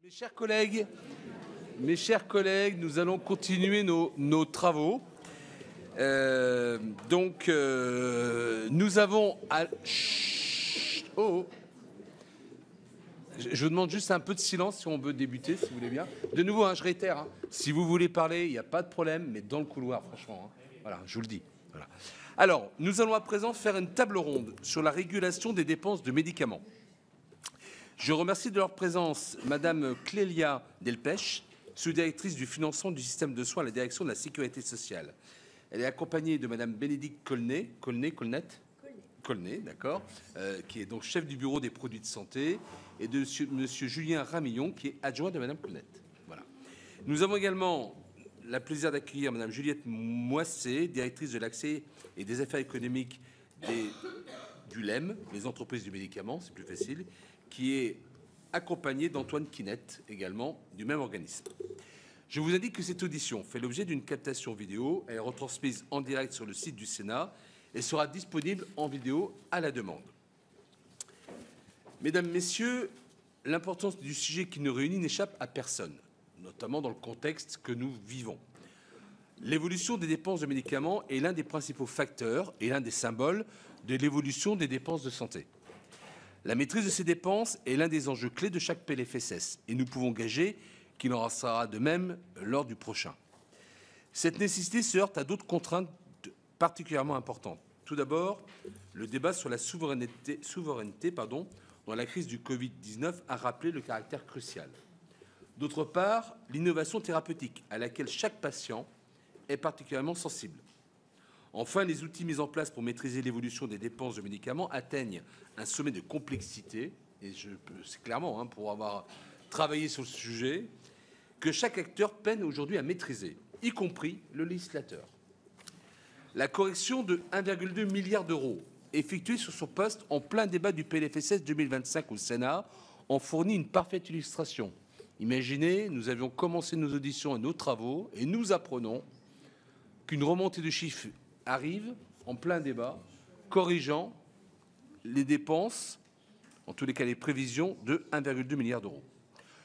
Mes chers collègues, nous allons continuer nos travaux. Nous avons... Je vous demande juste un peu de silence si on veut débuter, si vous voulez bien. De nouveau, je réitère, si vous voulez parler, il n'y a pas de problème, mais dans le couloir, franchement. Voilà, je vous le dis. Voilà. Alors, nous allons à présent faire une table ronde sur la régulation des dépenses de médicaments. Je remercie de leur présence Madame Clélia Delpech, sous-directrice du financement du système de soins à la direction de la Sécurité sociale. Elle est accompagnée de Madame Bénédicte Colnet, d'accord, qui est donc chef du bureau des produits de santé, et de Monsieur Julien Ramillon, qui est adjoint de Madame Colnet. Voilà. Nous avons également le plaisir d'accueillir Madame Juliette Moissé, directrice de l'accès et des affaires économiques du LEM, les entreprises du médicament, c'est plus facile, qui est accompagnée d'Antoine Quinette, également du même organisme. Je vous indique que cette audition fait l'objet d'une captation vidéo. Elle est retransmise en direct sur le site du Sénat et sera disponible en vidéo à la demande. Mesdames, Messieurs, l'importance du sujet qui nous réunit n'échappe à personne, notamment dans le contexte que nous vivons. L'évolution des dépenses de médicaments est l'un des principaux facteurs et l'un des symboles de l'évolution des dépenses de santé. La maîtrise de ces dépenses est l'un des enjeux clés de chaque PLFSS et nous pouvons gager qu'il en sera de même lors du prochain. Cette nécessité se heurte à d'autres contraintes particulièrement importantes. Tout d'abord, le débat sur la souveraineté dont la crise du Covid-19 a rappelé le caractère crucial. D'autre part, l'innovation thérapeutique à laquelle chaque patient est particulièrement sensible. Enfin, les outils mis en place pour maîtriser l'évolution des dépenses de médicaments atteignent un sommet de complexité, et c'est clairement, pour avoir travaillé sur le sujet, que chaque acteur peine aujourd'hui à maîtriser, y compris le législateur. La correction de 1,2 milliard d'euros effectuée sur son poste en plein débat du PLFSS 2025 au Sénat en fournit une parfaite illustration. Imaginez, nous avions commencé nos auditions et nos travaux et nous apprenons qu'une remontée de chiffres arrive en plein débat, corrigeant les dépenses, en tous les cas les prévisions, de 1,2 milliard d'euros.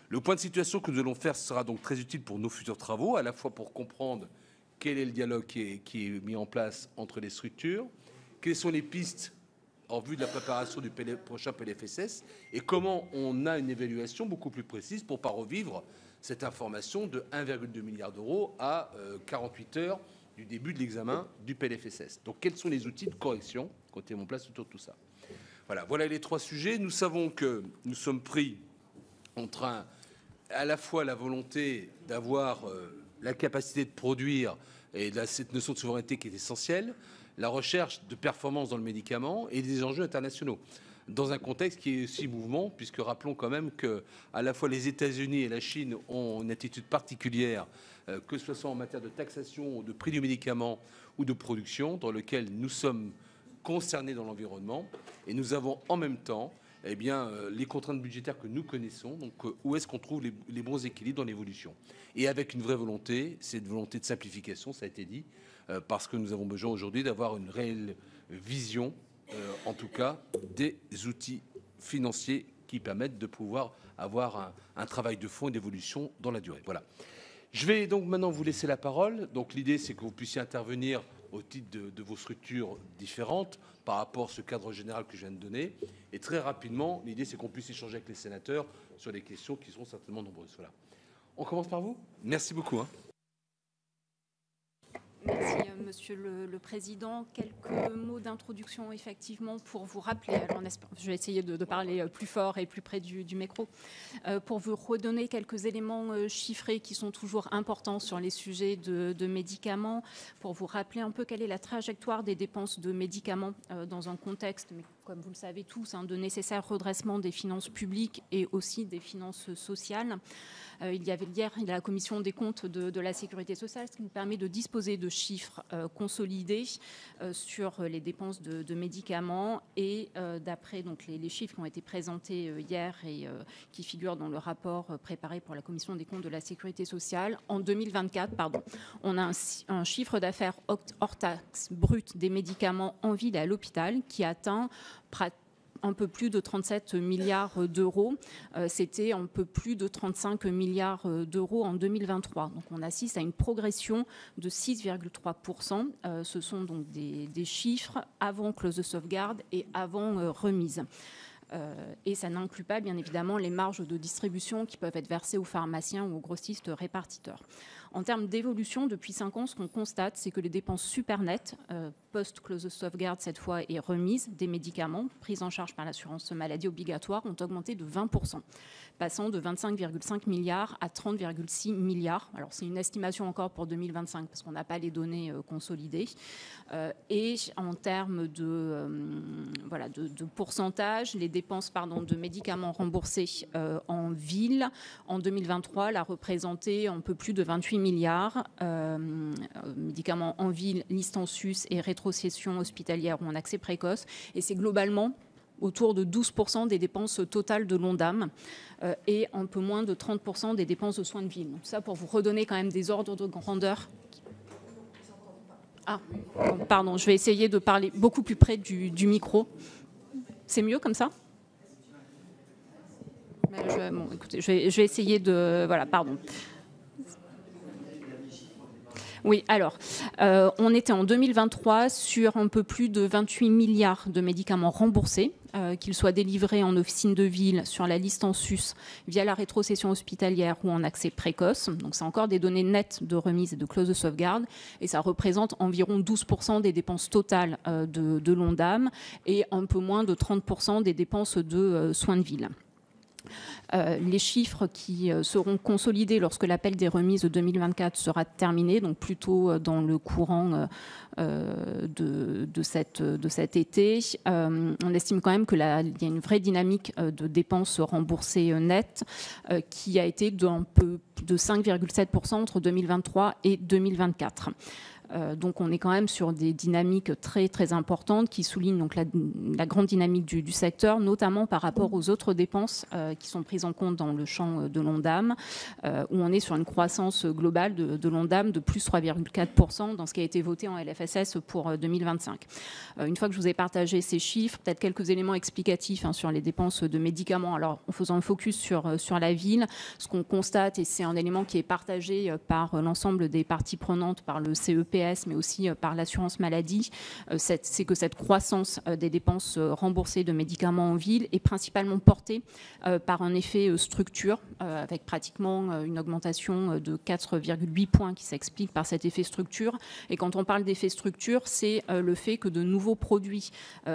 Le point de situation que nous allons faire sera donc très utile pour nos futurs travaux, à la fois pour comprendre quel est le dialogue qui est mis en place entre les structures, quelles sont les pistes en vue de la préparation du prochain PLFSS et comment on a une évaluation beaucoup plus précise pour ne pas revivre cette information de 1,2 milliard d'euros à 48 heures du début de l'examen du PLFSS. Donc, quels sont les outils de correction qui ont été mis en place autour de tout ça? Voilà les trois sujets. Nous savons que nous sommes pris entre à la fois la volonté d'avoir la capacité de produire et cette notion de souveraineté qui est essentielle, la recherche de performance dans le médicament et des enjeux internationaux, dans un contexte qui est aussi mouvement, puisque rappelons quand même que à la fois les États-Unis et la Chine ont une attitude particulière, que ce soit en matière de taxation, de prix du médicament ou de production, dans lequel nous sommes concernés dans l'environnement, et nous avons en même temps les contraintes budgétaires que nous connaissons, donc où est-ce qu'on trouve les bons équilibres dans l'évolution. Et avec une vraie volonté, c'est une volonté de simplification, ça a été dit, parce que nous avons besoin aujourd'hui d'avoir une réelle vision, en tout cas, des outils financiers qui permettent de pouvoir avoir un travail de fond et d'évolution dans la durée. Voilà. Je vais donc maintenant vous laisser la parole. Donc l'idée, c'est que vous puissiez intervenir au titre de vos structures différentes par rapport à ce cadre général que je viens de donner. Et très rapidement, l'idée, c'est qu'on puisse échanger avec les sénateurs sur des questions qui seront certainement nombreuses. Voilà. On commence par vous. Merci beaucoup. Merci, Monsieur le Président. Quelques mots d'introduction, effectivement, pour vous rappeler. Alors, je vais essayer de parler plus fort et plus près du micro. Pour vous redonner quelques éléments chiffrés qui sont toujours importants sur les sujets de médicaments, pour vous rappeler un peu quelle est la trajectoire des dépenses de médicaments dans un contexte, mais comme vous le savez tous, de nécessaire redressement des finances publiques et aussi des finances sociales. Il y avait hier la commission des comptes de la sécurité sociale, ce qui nous permet de disposer de chiffres consolidés sur les dépenses de médicaments. Et d'après donc, les chiffres qui ont été présentés hier et qui figurent dans le rapport préparé pour la commission des comptes de la sécurité sociale, en 2024, on a un chiffre d'affaires hors taxe brut des médicaments en ville et à l'hôpital qui atteint un peu plus de 37 milliards d'euros. C'était un peu plus de 35 milliards d'euros en 2023. Donc on assiste à une progression de 6,3%. Ce sont donc des chiffres avant clause de sauvegarde et avant remise. Et ça n'inclut pas, bien évidemment, les marges de distribution qui peuvent être versées aux pharmaciens ou aux grossistes répartiteurs. En termes d'évolution, depuis 5 ans, ce qu'on constate, c'est que les dépenses super nettes, post-clause de sauvegarde cette fois et remise des médicaments pris en charge par l'assurance maladie obligatoire ont augmenté de 20%, passant de 25,5 milliards à 30,6 milliards. Alors c'est une estimation encore pour 2025 parce qu'on n'a pas les données consolidées. Et en termes de pourcentage, les dépenses de médicaments remboursés en ville, en 2023, la représentaient un peu plus de 28 milliards. Médicaments en ville, liste en sus et rétrocession hospitalière ou en accès précoce. Et c'est globalement autour de 12% des dépenses totales de l'ONDAM et un peu moins de 30% des dépenses de soins de ville. Donc ça, pour vous redonner quand même des ordres de grandeur. Ah, pardon, je vais essayer de parler beaucoup plus près du micro. C'est mieux comme ça ? Écoutez, je vais essayer de... Voilà, pardon. Oui, alors, on était en 2023 sur un peu plus de 28 milliards de médicaments remboursés, qu'ils soient délivrés en officine de ville, sur la liste en sus, via la rétrocession hospitalière ou en accès précoce. Donc, c'est encore des données nettes de remise et de clause de sauvegarde. Et ça représente environ 12% des dépenses totales de l'ONDAM et un peu moins de 30% des dépenses de soins de ville. Les chiffres qui seront consolidés lorsque l'appel des remises de 2024 sera terminé, donc plutôt dans le courant de cet été. On estime quand même qu'il y a une vraie dynamique de dépenses remboursées nettes qui a été de 5,7% entre 2023 et 2024. Donc on est quand même sur des dynamiques très très importantes qui soulignent donc la grande dynamique du secteur, notamment par rapport aux autres dépenses qui sont prises en compte dans le champ de l'ONDAM, où on est sur une croissance globale de l'ONDAM de plus 3,4% dans ce qui a été voté en LFSS pour 2025. Une fois que je vous ai partagé ces chiffres, peut-être quelques éléments explicatifs sur les dépenses de médicaments. Alors en faisant un focus sur la ville, ce qu'on constate, et c'est un élément qui est partagé par l'ensemble des parties prenantes, par le CEPS, mais aussi par l'assurance maladie, c'est que cette croissance des dépenses remboursées de médicaments en ville est principalement portée par un effet structure, avec pratiquement une augmentation de 4,8 points qui s'explique par cet effet structure. Et quand on parle d'effet structure, c'est le fait que de nouveaux produits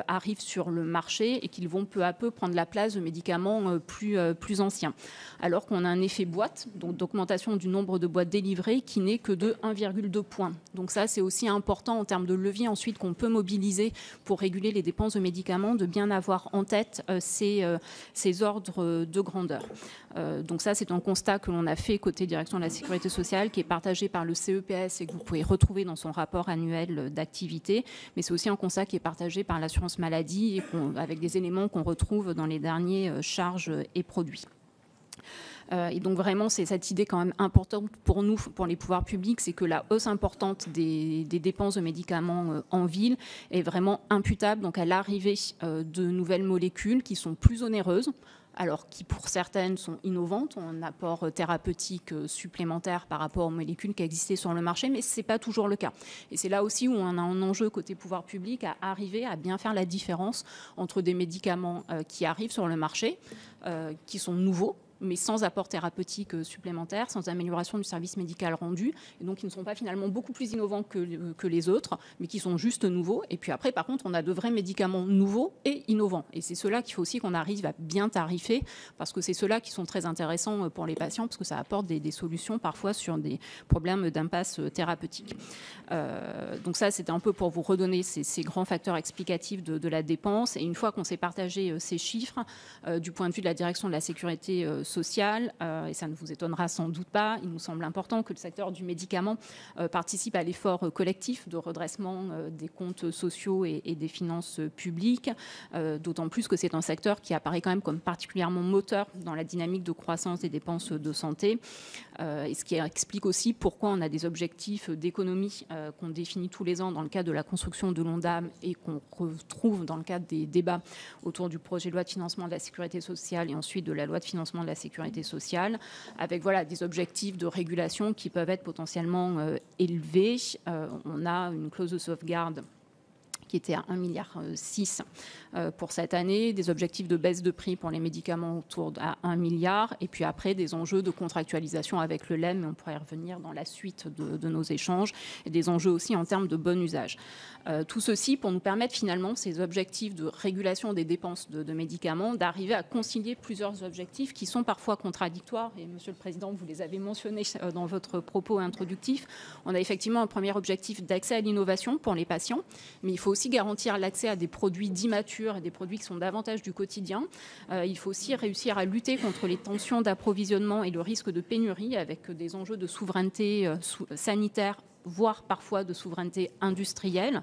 arrivent sur le marché et qu'ils vont peu à peu prendre la place de médicaments plus anciens. Alors qu'on a un effet boîte, donc d'augmentation du nombre de boîtes délivrées qui n'est que de 1,2 points. Donc ça, c'est aussi important en termes de levier ensuite qu'on peut mobiliser pour réguler les dépenses de médicaments, de bien avoir en tête ces ordres de grandeur. Donc ça, c'est un constat que l'on a fait côté direction de la sécurité sociale, qui est partagé par le CEPS et que vous pouvez retrouver dans son rapport annuel d'activité. Mais c'est aussi un constat qui est partagé par l'assurance maladie et avec des éléments qu'on retrouve dans les derniers charges et produits. Et donc vraiment, c'est cette idée quand même importante pour nous, pour les pouvoirs publics, c'est que la hausse importante des dépenses de médicaments en ville est vraiment imputable donc à l'arrivée de nouvelles molécules qui sont plus onéreuses, alors qui pour certaines sont innovantes, ont un apport thérapeutique supplémentaire par rapport aux molécules qui existaient sur le marché, mais ce n'est pas toujours le cas. Et c'est là aussi où on a un enjeu côté pouvoir public à arriver à bien faire la différence entre des médicaments qui arrivent sur le marché, qui sont nouveaux, mais sans apport thérapeutique supplémentaire, sans amélioration du service médical rendu, et donc qui ne sont pas finalement beaucoup plus innovants que les autres, mais qui sont juste nouveaux. Et puis après, par contre, on a de vrais médicaments nouveaux et innovants. Et c'est ceux-là qu'il faut aussi qu'on arrive à bien tarifer, parce que c'est ceux-là qui sont très intéressants pour les patients, parce que ça apporte des solutions parfois sur des problèmes d'impasse thérapeutique. Donc ça, c'était un peu pour vous redonner ces grands facteurs explicatifs de la dépense. Et une fois qu'on s'est partagé ces chiffres, du point de vue de la direction de la sécurité sociale, et ça ne vous étonnera sans doute pas, il nous semble important que le secteur du médicament participe à l'effort collectif de redressement des comptes sociaux et des finances publiques, d'autant plus que c'est un secteur qui apparaît quand même comme particulièrement moteur dans la dynamique de croissance des dépenses de santé, et ce qui explique aussi pourquoi on a des objectifs d'économie qu'on définit tous les ans dans le cadre de la construction de l'ONDAM et qu'on retrouve dans le cadre des débats autour du projet de loi de financement de la sécurité sociale et ensuite de la loi de financement de la sécurité sociale, avec des objectifs de régulation qui peuvent être potentiellement élevés. On a une clause de sauvegarde qui était à 1,6 milliard pour cette année, des objectifs de baisse de prix pour les médicaments autour de 1 milliard, et puis après des enjeux de contractualisation avec le LEM, mais on pourrait y revenir dans la suite de nos échanges, et des enjeux aussi en termes de bon usage. Tout ceci pour nous permettre finalement, ces objectifs de régulation des dépenses de médicaments, d'arriver à concilier plusieurs objectifs qui sont parfois contradictoires, et Monsieur le Président, vous les avez mentionnés dans votre propos introductif. On a effectivement un premier objectif d'accès à l'innovation pour les patients, mais il faut aussi garantir l'accès à des produits dits matures et des produits qui sont davantage du quotidien. Il faut aussi réussir à lutter contre les tensions d'approvisionnement et le risque de pénurie avec des enjeux de souveraineté sanitaire, voire parfois de souveraineté industrielle.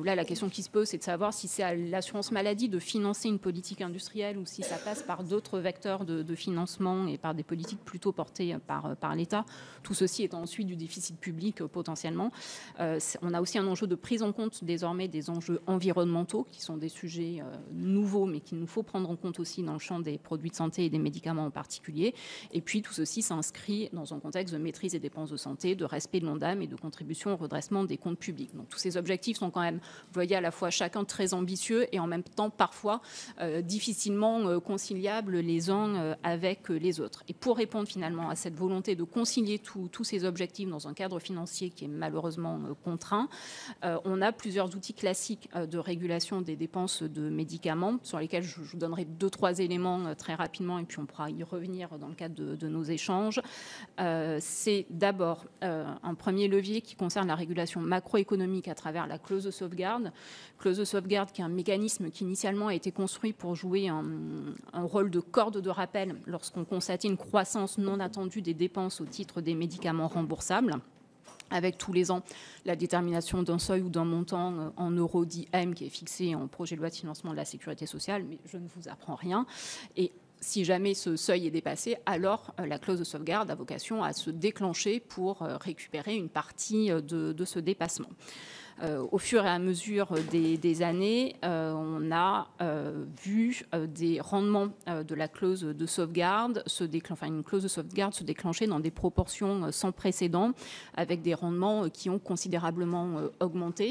Là, la question qui se pose, c'est de savoir si c'est à l'assurance maladie de financer une politique industrielle ou si ça passe par d'autres vecteurs de financement et par des politiques plutôt portées par l'État. Tout ceci étant ensuite du déficit public potentiellement. On a aussi un enjeu de prise en compte désormais des enjeux environnementaux qui sont des sujets nouveaux mais qu'il nous faut prendre en compte aussi dans le champ des produits de santé et des médicaments en particulier. Et puis tout ceci s'inscrit dans un contexte de maîtrise des dépenses de santé, de respect de l'ONDAM et de contribution au redressement des comptes publics. Donc tous ces objectifs sont quand même, vous voyez, à la fois chacun très ambitieux et en même temps parfois difficilement conciliables les uns avec les autres. Et pour répondre finalement à cette volonté de concilier tous ces objectifs dans un cadre financier qui est malheureusement contraint, on a plusieurs outils classiques de régulation des dépenses de médicaments sur lesquels je vous donnerai 2-3 éléments très rapidement et puis on pourra y revenir dans le cadre de nos échanges. C'est d'abord un premier levier qui concerne la régulation macroéconomique à travers la clause de sauvegarde. Clause de sauvegarde qui est un mécanisme qui initialement a été construit pour jouer un rôle de corde de rappel lorsqu'on constatait une croissance non attendue des dépenses au titre des médicaments remboursables, avec tous les ans la détermination d'un seuil ou d'un montant en euros dit M qui est fixé en projet de loi de financement de la sécurité sociale, mais je ne vous apprends rien. Et si jamais ce seuil est dépassé, alors la clause de sauvegarde a vocation à se déclencher pour récupérer une partie de ce dépassement. Au fur et à mesure des années, on a vu des rendements de la clause de sauvegarde une clause de sauvegarde se déclencher dans des proportions sans précédent, avec des rendements qui ont considérablement augmenté,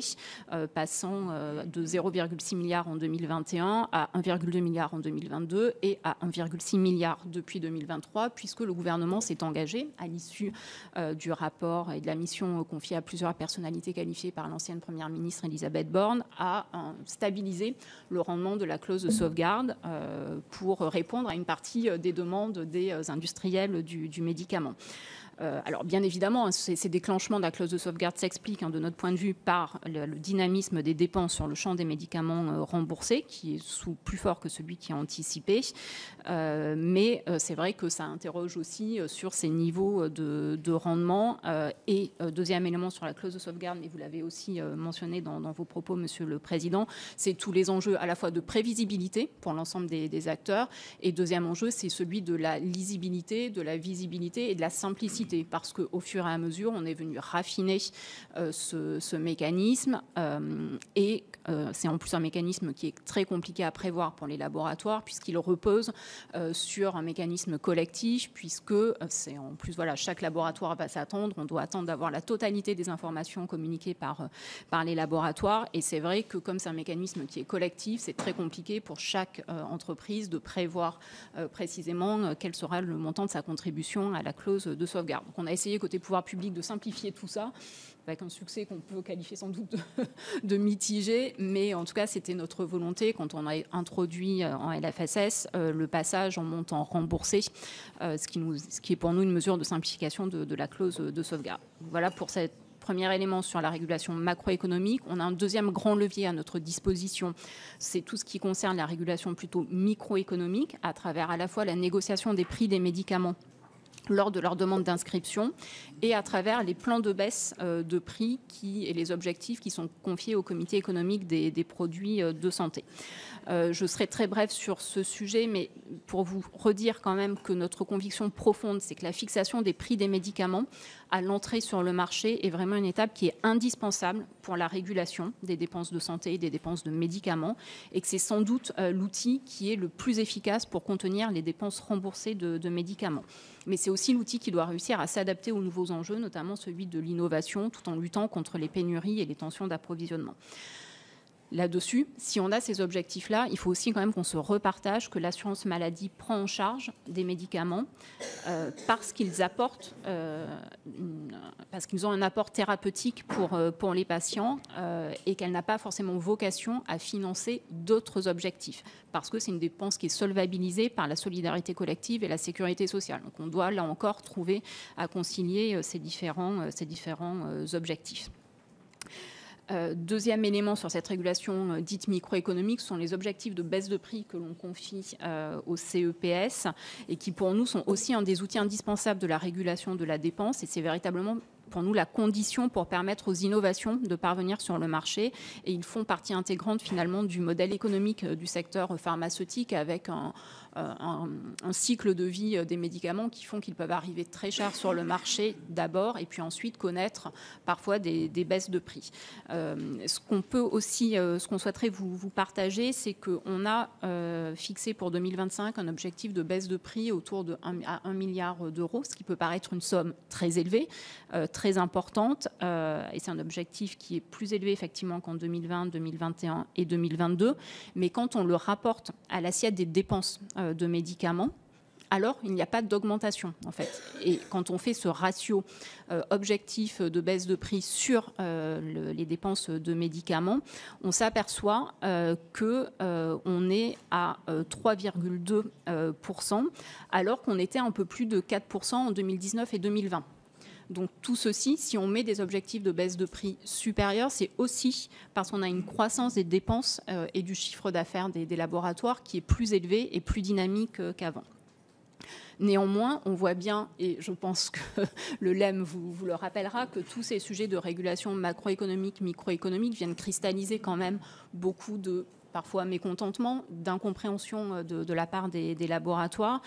passant de 0,6 milliard en 2021 à 1,2 milliard en 2022 et à 1,6 milliard depuis 2023, puisque le gouvernement s'est engagé à l'issue du rapport et de la mission confiée à plusieurs personnalités qualifiées par l'ancienne Première ministre Elisabeth Borne à stabiliser le rendement de la clause de sauvegarde pour répondre à une partie des demandes des industriels du médicament. Alors bien évidemment, ces déclenchements de la clause de sauvegarde s'expliquent de notre point de vue par le dynamisme des dépenses sur le champ des médicaments remboursés, qui est plus fort que celui qui est anticipé. Mais c'est vrai que ça interroge aussi sur ces niveaux de rendement. Et deuxième élément sur la clause de sauvegarde, mais vous l'avez aussi mentionné dans vos propos, Monsieur le Président, c'est tous les enjeux à la fois de prévisibilité pour l'ensemble des acteurs. Et deuxième enjeu, c'est celui de la lisibilité, de la visibilité et de la simplicité. Parce qu'au fur et à mesure, on est venu raffiner ce mécanisme et c'est en plus un mécanisme qui est très compliqué à prévoir pour les laboratoires puisqu'il repose sur un mécanisme collectif puisque c'est en plus, voilà, chaque laboratoire va s'attendre, on doit attendre d'avoir la totalité des informations communiquées par les laboratoires et c'est vrai que comme c'est un mécanisme qui est collectif, c'est très compliqué pour chaque entreprise de prévoir précisément quel sera le montant de sa contribution à la clause de sauvegarde. Donc on a essayé côté pouvoir public de simplifier tout ça, avec un succès qu'on peut qualifier sans doute de mitigé, mais en tout cas c'était notre volonté quand on a introduit en LFSS le passage en montant remboursé, ce qui est pour nous une mesure de simplification de la clause de sauvegarde. Voilà pour cette Premier élément sur la régulation macroéconomique. On a un deuxième grand levier à notre disposition, c'est tout ce qui concerne la régulation plutôt microéconomique, à travers à la fois la négociation des prix des médicaments lors de leur demande d'inscription et à travers les plans de baisse de prix et les objectifs qui sont confiés au comité économique des produits de santé. Je serai très brève sur ce sujet, mais pour vous redire quand même que notre conviction profonde, c'est que la fixation des prix des médicaments à l'entrée sur le marché est vraiment une étape qui est indispensable pour la régulation des dépenses de santé et des dépenses de médicaments, et que c'est sans doute l'outil qui est le plus efficace pour contenir les dépenses remboursées de médicaments. Mais c'est aussi l'outil qui doit réussir à s'adapter aux nouveaux enjeux, notamment celui de l'innovation, tout en luttant contre les pénuries et les tensions d'approvisionnement. Là-dessus, si on a ces objectifs-là, il faut aussi quand même qu'on se repartage que l'assurance maladie prend en charge des médicaments parce qu'ils apportent, parce qu'ils ont un apport thérapeutique pour les patients et qu'elle n'a pas forcément vocation à financer d'autres objectifs parce que c'est une dépense qui est solvabilisée par la solidarité collective et la sécurité sociale. Donc on doit là encore trouver à concilier ces différents objectifs. Deuxième élément sur cette régulation dite microéconomique, ce sont les objectifs de baisse de prix que l'on confie au CEPS et qui pour nous sont aussi un des outils indispensables de la régulation de la dépense, et c'est véritablement pour nous la condition pour permettre aux innovations de parvenir sur le marché, et ils font partie intégrante finalement du modèle économique du secteur pharmaceutique avec un cycle de vie des médicaments qui font qu'ils peuvent arriver très cher sur le marché d'abord et puis ensuite connaître parfois des baisses de prix. Ce qu'on peut aussi, ce qu'on souhaiterait vous partager, c'est qu'on a fixé pour 2025 un objectif de baisse de prix autour de 1 milliard d'euros, ce qui peut paraître une somme très élevée, très importante, et c'est un objectif qui est plus élevé effectivement qu'en 2020, 2021 et 2022, mais quand on le rapporte à l'assiette des dépenses de médicaments, alors il n'y a pas d'augmentation en fait. Et quand on fait ce ratio objectif de baisse de prix sur les dépenses de médicaments, on s'aperçoit qu'on est à 3,2%, alors qu'on était un peu plus de 4% en 2019 et 2020. Donc tout ceci, si on met des objectifs de baisse de prix supérieurs, c'est aussi parce qu'on a une croissance des dépenses et du chiffre d'affaires des laboratoires qui est plus élevé et plus dynamique qu'avant. Néanmoins, on voit bien, et je pense que le LEM vous le rappellera, que tous ces sujets de régulation macroéconomique, microéconomique viennent cristalliser quand même beaucoup de parfois mécontentement, d'incompréhension de la part des laboratoires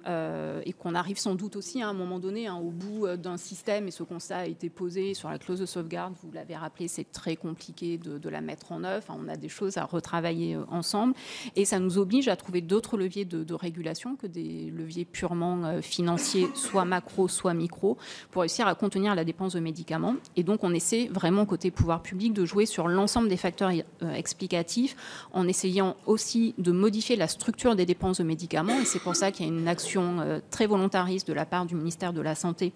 et qu'on arrive sans doute aussi à un moment donné au bout d'un système, et ce constat a été posé sur la clause de sauvegarde, vous l'avez rappelé, c'est très compliqué de la mettre en œuvre, on a des choses à retravailler ensemble et ça nous oblige à trouver d'autres leviers de régulation que des leviers purement financiers, soit macro, soit micro, pour réussir à contenir la dépense de médicaments. Et donc on essaie vraiment côté pouvoir public de jouer sur l'ensemble des facteurs explicatifs en essayant aussi de modifier la structure des dépenses de médicaments. Et c'est pour ça qu'il y a une action très volontariste de la part du ministère de la Santé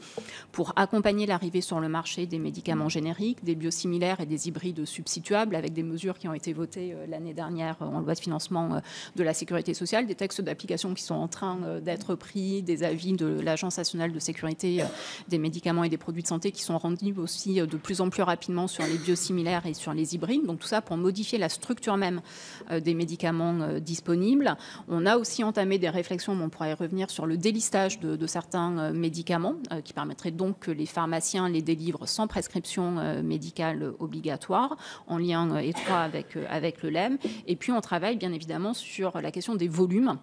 pour accompagner l'arrivée sur le marché des médicaments génériques, des biosimilaires et des hybrides substituables, avec des mesures qui ont été votées l'année dernière en loi de financement de la Sécurité sociale, des textes d'application qui sont en train d'être pris, des avis de l'Agence nationale de sécurité des médicaments et des produits de santé qui sont rendus aussi de plus en plus rapidement sur les biosimilaires et sur les hybrides. Donc tout ça pour modifier la structure même des médicaments disponibles. On a aussi entamé des réflexions, mais on pourra y revenir, sur le délistage de certains médicaments qui permettrait donc que les pharmaciens les délivrent sans prescription médicale obligatoire, en lien étroit avec le LEM. Et puis on travaille bien évidemment sur la question des volumes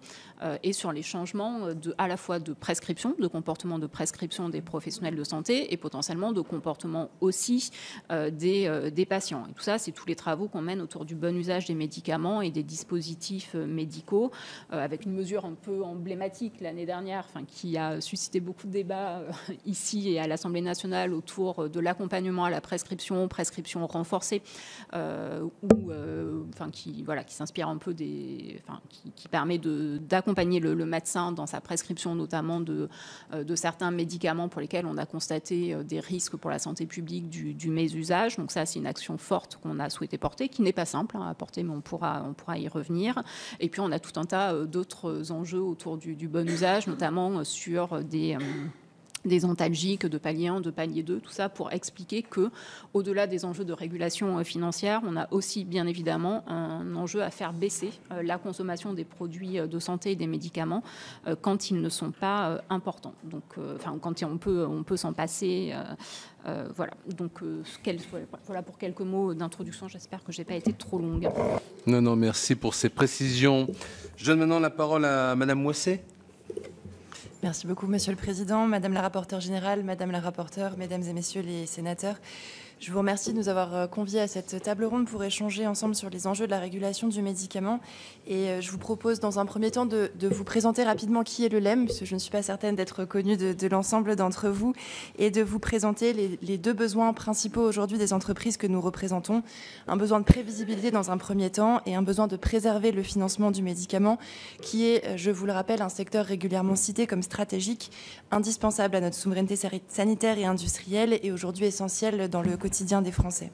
et sur les changements à la fois de prescription, de comportement de prescription des professionnels de santé et potentiellement de comportement aussi des patients. Et tout ça, c'est tous les travaux qu'on mène autour du bon usage des médicaments et des dispositifs médicaux, avec une mesure un peu emblématique l'année dernière, qui a suscité beaucoup de débats ici et à l'Assemblée nationale autour de l'accompagnement à la prescription renforcée, qui s'inspire un peu qui permet d'accompagner le médecin dans sa prescription, notamment de certains médicaments pour lesquels on a constaté des risques pour la santé publique du mésusage. Donc ça, c'est une action forte qu'on a souhaité porter, qui n'est pas simple à porter, mais on pourra y revenir. Et puis, on a tout un tas d'autres enjeux autour du bon usage, notamment sur des des antalgiques, de palier 1, de palier 2, tout ça pour expliquer que, au-delà des enjeux de régulation financière, on a aussi bien évidemment un enjeu à faire baisser la consommation des produits de santé et des médicaments quand ils ne sont pas importants. Donc, quand on peut s'en passer. Voilà. Donc, voilà pour quelques mots d'introduction. J'espère que je n'ai pas été trop longue. Non, merci pour ces précisions. Je donne maintenant la parole à Madame Moisset. Merci beaucoup, Monsieur le Président, Madame la rapporteure générale, Madame la rapporteure, Mesdames et Messieurs les sénateurs. Je vous remercie de nous avoir conviés à cette table ronde pour échanger ensemble sur les enjeux de la régulation du médicament. Et je vous propose dans un premier temps de vous présenter rapidement qui est le LEM, puisque je ne suis pas certaine d'être connue de l'ensemble d'entre vous, et de vous présenter les deux besoins principaux aujourd'hui des entreprises que nous représentons. Un besoin de prévisibilité dans un premier temps et un besoin de préserver le financement du médicament, qui est, je vous le rappelle, un secteur régulièrement cité comme stratégique, indispensable à notre souveraineté sanitaire et industrielle, et aujourd'hui essentiel dans le quotidien des Français.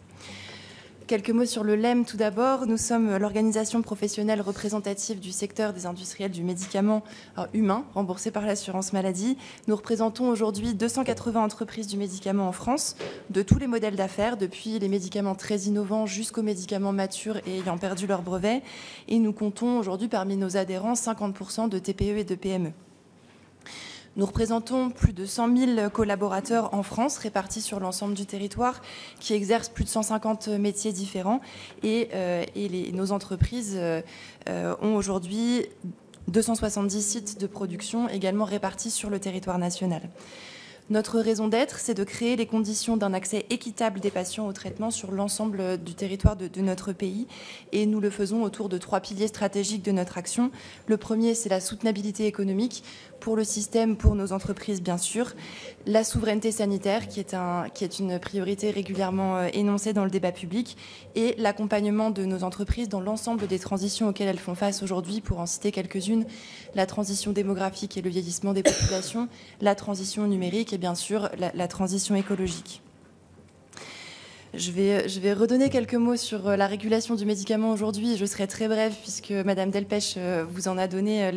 Quelques mots sur le LEM tout d'abord. Nous sommes l'organisation professionnelle représentative du secteur des industriels du médicament humain, remboursé par l'assurance maladie. Nous représentons aujourd'hui 280 entreprises du médicament en France, de tous les modèles d'affaires, depuis les médicaments très innovants jusqu'aux médicaments matures et ayant perdu leur brevet. Et nous comptons aujourd'hui parmi nos adhérents 50% de TPE et de PME. Nous représentons plus de 100 000 collaborateurs en France, répartis sur l'ensemble du territoire, qui exercent plus de 150 métiers différents. Et nos entreprises ont aujourd'hui 270 sites de production, également répartis sur le territoire national. Notre raison d'être, c'est de créer les conditions d'un accès équitable des patients au traitement sur l'ensemble du territoire de notre pays. Et nous le faisons autour de 3 piliers stratégiques de notre action. Le premier, c'est la soutenabilité économique pour le système, pour nos entreprises, bien sûr. La souveraineté sanitaire, qui est une priorité régulièrement énoncée dans le débat public. Et l'accompagnement de nos entreprises dans l'ensemble des transitions auxquelles elles font face aujourd'hui, pour en citer quelques-unes. La transition démographique et le vieillissement des populations, la transition numérique et bien sûr la transition écologique. Je vais redonner quelques mots sur la régulation du médicament aujourd'hui. Je serai très brève puisque Madame Delpech vous en a donné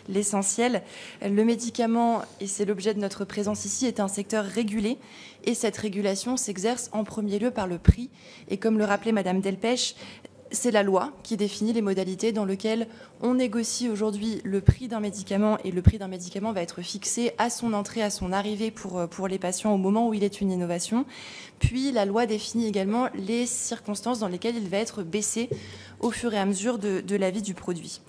l'essentiel. Le médicament, et c'est l'objet de notre présence ici, est un secteur régulé. Et cette régulation s'exerce en premier lieu par le prix. Et comme le rappelait Madame Delpech, c'est la loi qui définit les modalités dans lesquelles on négocie aujourd'hui le prix d'un médicament, et le prix d'un médicament va être fixé à son entrée, à son arrivée pour les patients au moment où il est une innovation. Puis la loi définit également les circonstances dans lesquelles il va être baissé au fur et à mesure de la vie du produit.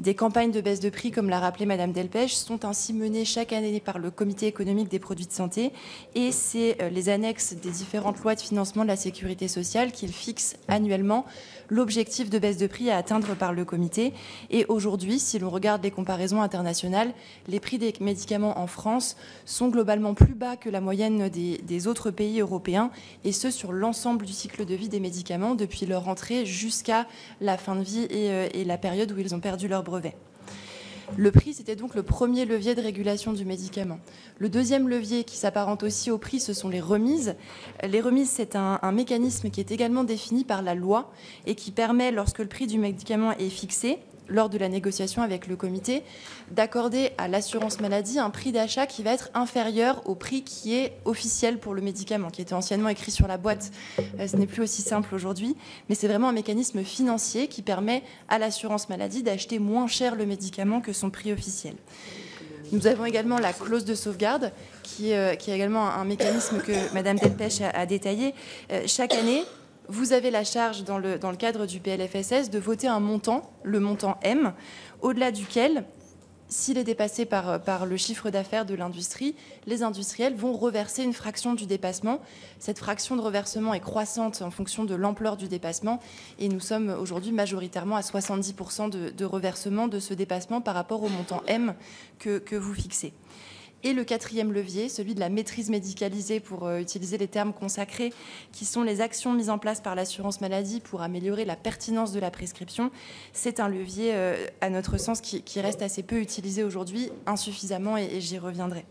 Des campagnes de baisse de prix, comme l'a rappelé Madame Delpech, sont ainsi menées chaque année par le Comité économique des produits de santé, et c'est les annexes des différentes lois de financement de la sécurité sociale qui fixent annuellement l'objectif de baisse de prix à atteindre par le comité. Et aujourd'hui, si l'on regarde les comparaisons internationales, les prix des médicaments en France sont globalement plus bas que la moyenne des autres pays européens, et ce sur l'ensemble du cycle de vie des médicaments, depuis leur entrée jusqu'à la fin de vie et la période où ils ont perdu leur brevet. Le prix, c'était donc le premier levier de régulation du médicament. Le deuxième levier qui s'apparente aussi au prix, ce sont les remises. Les remises, c'est un mécanisme qui est également défini par la loi et qui permet, lorsque le prix du médicament est fixé, lors de la négociation avec le comité, d'accorder à l'assurance maladie un prix d'achat qui va être inférieur au prix qui est officiel pour le médicament, qui était anciennement écrit sur la boîte. Ce n'est plus aussi simple aujourd'hui, mais c'est vraiment un mécanisme financier qui permet à l'assurance maladie d'acheter moins cher le médicament que son prix officiel. Nous avons également la clause de sauvegarde, qui est également un mécanisme que Madame Delpech a détaillé. Chaque année, vous avez la charge, dans le cadre du PLFSS, de voter un montant, le montant M, au-delà duquel, s'il est dépassé par le chiffre d'affaires de l'industrie, les industriels vont reverser une fraction du dépassement. Cette fraction de reversement est croissante en fonction de l'ampleur du dépassement, et nous sommes aujourd'hui majoritairement à 70% de reversement de ce dépassement par rapport au montant M que vous fixez. Et le quatrième levier, celui de la maîtrise médicalisée, pour utiliser les termes consacrés, qui sont les actions mises en place par l'assurance maladie pour améliorer la pertinence de la prescription. C'est un levier, à notre sens, qui reste assez peu utilisé aujourd'hui, insuffisamment, et j'y reviendrai.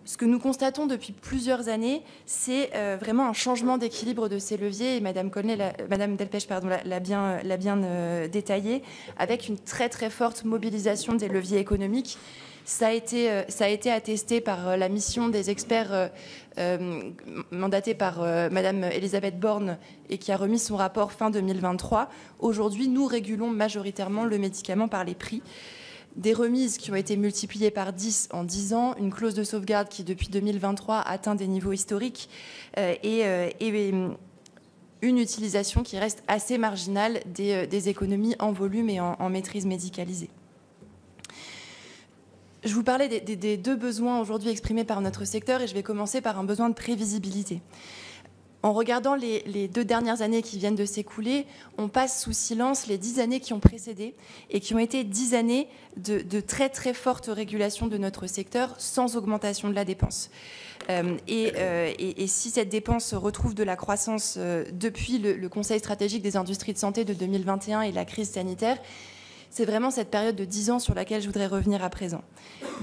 Ce que nous constatons depuis plusieurs années, c'est vraiment un changement d'équilibre de ces leviers, et Madame Delpech l'a bien détaillé, avec une très très forte mobilisation des leviers économiques Ça a été attesté par la mission des experts mandatée par Madame Elisabeth Borne et qui a remis son rapport fin 2023. Aujourd'hui, nous régulons majoritairement le médicament par les prix. Des remises qui ont été multipliées par 10 en 10 ans, une clause de sauvegarde qui, depuis 2023, atteint des niveaux historiques et une utilisation qui reste assez marginale des économies en volume et en maîtrise médicalisée. Je vous parlais des deux besoins aujourd'hui exprimés par notre secteur et je vais commencer par un besoin de prévisibilité. En regardant les 2 dernières années qui viennent de s'écouler, on passe sous silence les 10 années qui ont précédé et qui ont été 10 années de très très forte régulation de notre secteur sans augmentation de la dépense. Et si cette dépense retrouve de la croissance depuis le Conseil stratégique des industries de santé de 2021 et la crise sanitaire, c'est vraiment cette période de 10 ans sur laquelle je voudrais revenir à présent.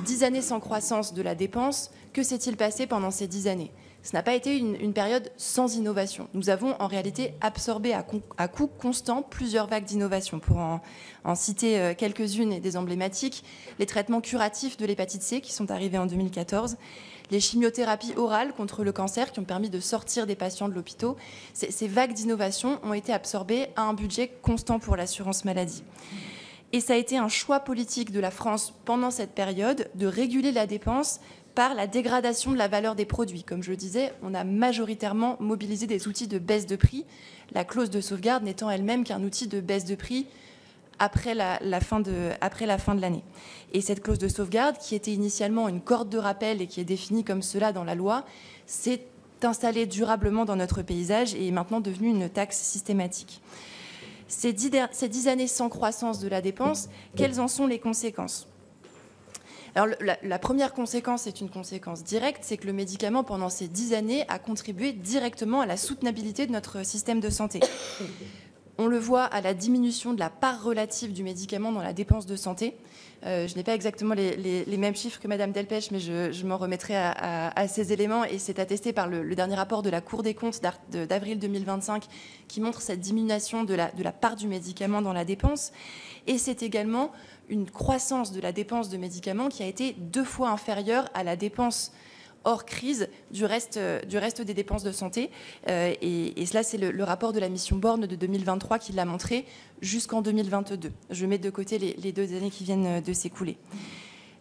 10 années sans croissance de la dépense, que s'est-il passé pendant ces 10 années ? Ce n'a pas été une période sans innovation. Nous avons en réalité absorbé à coût constant plusieurs vagues d'innovation. Pour en citer quelques-unes et des emblématiques, les traitements curatifs de l'hépatite C qui sont arrivés en 2014, les chimiothérapies orales contre le cancer qui ont permis de sortir des patients de l'hôpital. Ces vagues d'innovation ont été absorbées à un budget constant pour l'assurance maladie. Et ça a été un choix politique de la France pendant cette période de réguler la dépense par la dégradation de la valeur des produits. Comme je le disais, on a majoritairement mobilisé des outils de baisse de prix, la clause de sauvegarde n'étant elle-même qu'un outil de baisse de prix après la fin de l'année. Et cette clause de sauvegarde, qui était initialement une corde de rappel et qui est définie comme cela dans la loi, s'est installée durablement dans notre paysage et est maintenant devenue une taxe systématique. Ces 10 années sans croissance de la dépense, quelles en sont les conséquences ? Alors, la première conséquence est une conséquence directe, c'est que le médicament, pendant ces 10 années, a contribué directement à la soutenabilité de notre système de santé. On le voit à la diminution de la part relative du médicament dans la dépense de santé. Je n'ai pas exactement les mêmes chiffres que Madame Delpech, mais je m'en remettrai à ces éléments. Et c'est attesté par le dernier rapport de la Cour des comptes d'avril 2025 qui montre cette diminution de la part du médicament dans la dépense. Et c'est également une croissance de la dépense de médicaments qui a été 2 fois inférieure à la dépense hors crise du reste des dépenses de santé. Et cela, c'est le rapport de la mission Borne de 2023 qui l'a montré jusqu'en 2022. Je mets de côté les 2 années qui viennent de s'écouler.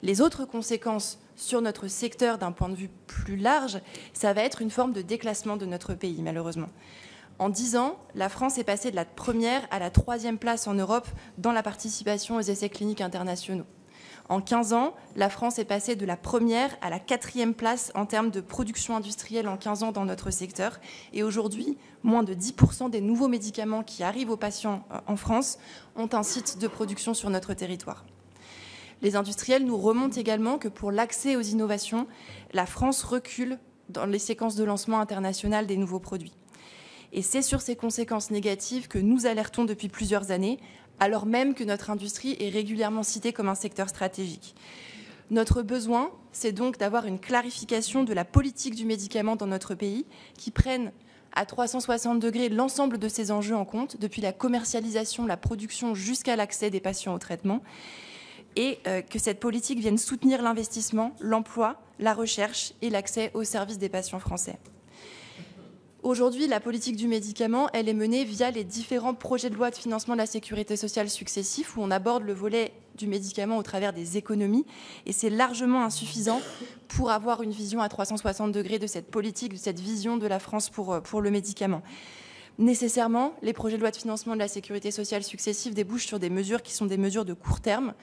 Les autres conséquences sur notre secteur d'un point de vue plus large, ça va être une forme de déclassement de notre pays, malheureusement. En 10 ans, la France est passée de la 1re à la 3e place en Europe dans la participation aux essais cliniques internationaux. En 15 ans, la France est passée de la 1re à la 4e place en termes de production industrielle en 15 ans dans notre secteur. Et aujourd'hui, moins de 10% des nouveaux médicaments qui arrivent aux patients en France ont un site de production sur notre territoire. Les industriels nous remontent également que pour l'accès aux innovations, la France recule dans les séquences de lancement international des nouveaux produits. Et c'est sur ces conséquences négatives que nous alertons depuis plusieurs années, alors même que notre industrie est régulièrement citée comme un secteur stratégique. Notre besoin, c'est donc d'avoir une clarification de la politique du médicament dans notre pays qui prenne à 360 degrés l'ensemble de ces enjeux en compte, depuis la commercialisation, la production jusqu'à l'accès des patients au traitement, et que cette politique vienne soutenir l'investissement, l'emploi, la recherche et l'accès aux services des patients français. Aujourd'hui, la politique du médicament, elle est menée via les différents projets de loi de financement de la sécurité sociale successifs où on aborde le volet du médicament au travers des économies et c'est largement insuffisant pour avoir une vision à 360 degrés de cette politique, de cette vision de la France pour le médicament. Nécessairement, les projets de loi de financement de la sécurité sociale successifs débouchent sur des mesures qui sont des mesures de court terme,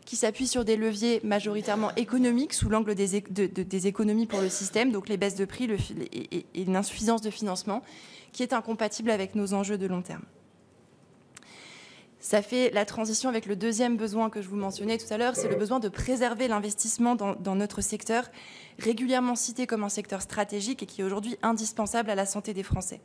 qui s'appuient sur des leviers majoritairement économiques sous l'angle des économies pour le système, donc les baisses de prix et l'insuffisance de financement, qui est incompatible avec nos enjeux de long terme. Ça fait la transition avec le deuxième besoin que je vous mentionnais tout à l'heure, c'est le besoin de préserver l'investissement dans notre secteur, régulièrement cité comme un secteur stratégique et qui est aujourd'hui indispensable à la santé des Français.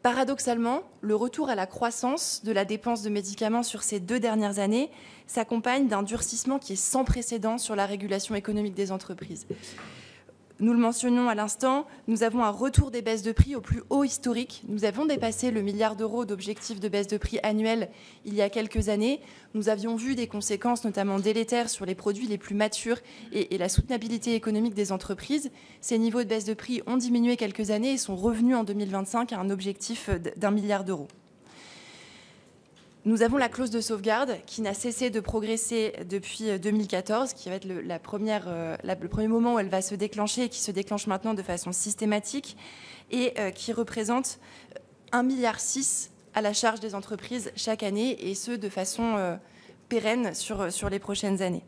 Paradoxalement, le retour à la croissance de la dépense de médicaments sur ces 2 dernières années s'accompagne d'un durcissement qui est sans précédent sur la régulation économique des entreprises. Nous le mentionnions à l'instant, nous avons un retour des baisses de prix au plus haut historique. Nous avons dépassé le milliard d'euros d'objectifs de baisse de prix annuels il y a quelques années. Nous avions vu des conséquences notamment délétères sur les produits les plus matures et la soutenabilité économique des entreprises. Ces niveaux de baisse de prix ont diminué quelques années et sont revenus en 2025 à un objectif d'1 milliard d'euros. Nous avons la clause de sauvegarde qui n'a cessé de progresser depuis 2014, qui va être le premier moment où elle va se déclencher et qui se déclenche maintenant de façon systématique et qui représente 1,6 milliard à la charge des entreprises chaque année et ce de façon pérenne sur les prochaines années.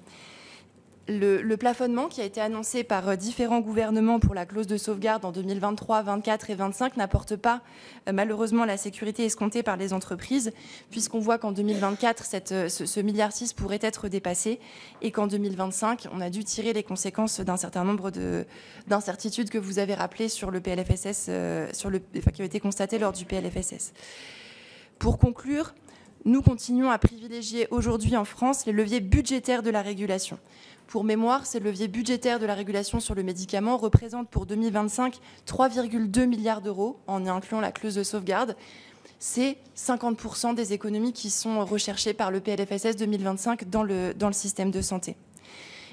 Le plafonnement qui a été annoncé par différents gouvernements pour la clause de sauvegarde en 2023, 2024 et 2025 n'apporte pas malheureusement la sécurité escomptée par les entreprises, puisqu'on voit qu'en 2024, ce milliard 6 pourrait être dépassé et qu'en 2025, on a dû tirer les conséquences d'un certain nombre d'incertitudes que vous avez rappelées sur le PLFSS, qui ont été constatées lors du PLFSS. Pour conclure, nous continuons à privilégier aujourd'hui en France les leviers budgétaires de la régulation. Pour mémoire, ces leviers budgétaires de la régulation sur le médicament représentent pour 2025 3,2 milliards d'euros en y incluant la clause de sauvegarde. C'est 50% des économies qui sont recherchées par le PLFSS 2025 dans le système de santé.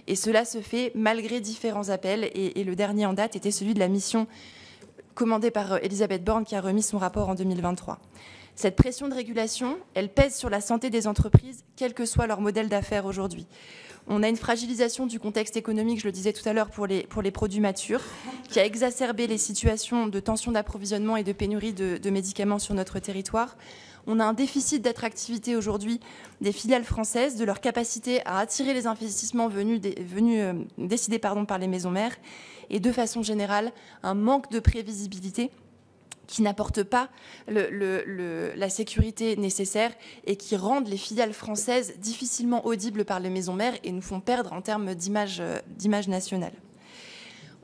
Et cela se fait malgré différents appels et le dernier en date était celui de la mission commandée par Elisabeth Borne qui a remis son rapport en 2023. Cette pression de régulation, elle pèse sur la santé des entreprises, quel que soit leur modèle d'affaires aujourd'hui. On a une fragilisation du contexte économique, je le disais tout à l'heure, pour les produits matures, qui a exacerbé les situations de tension d'approvisionnement et de pénurie de médicaments sur notre territoire. On a un déficit d'attractivité aujourd'hui des filiales françaises, de leur capacité à attirer les investissements décidés par les maisons mères, et de façon générale, un manque de prévisibilité qui n'apportent pas la sécurité nécessaire et qui rendent les filiales françaises difficilement audibles par les maisons mères et nous font perdre en termes d'image nationale.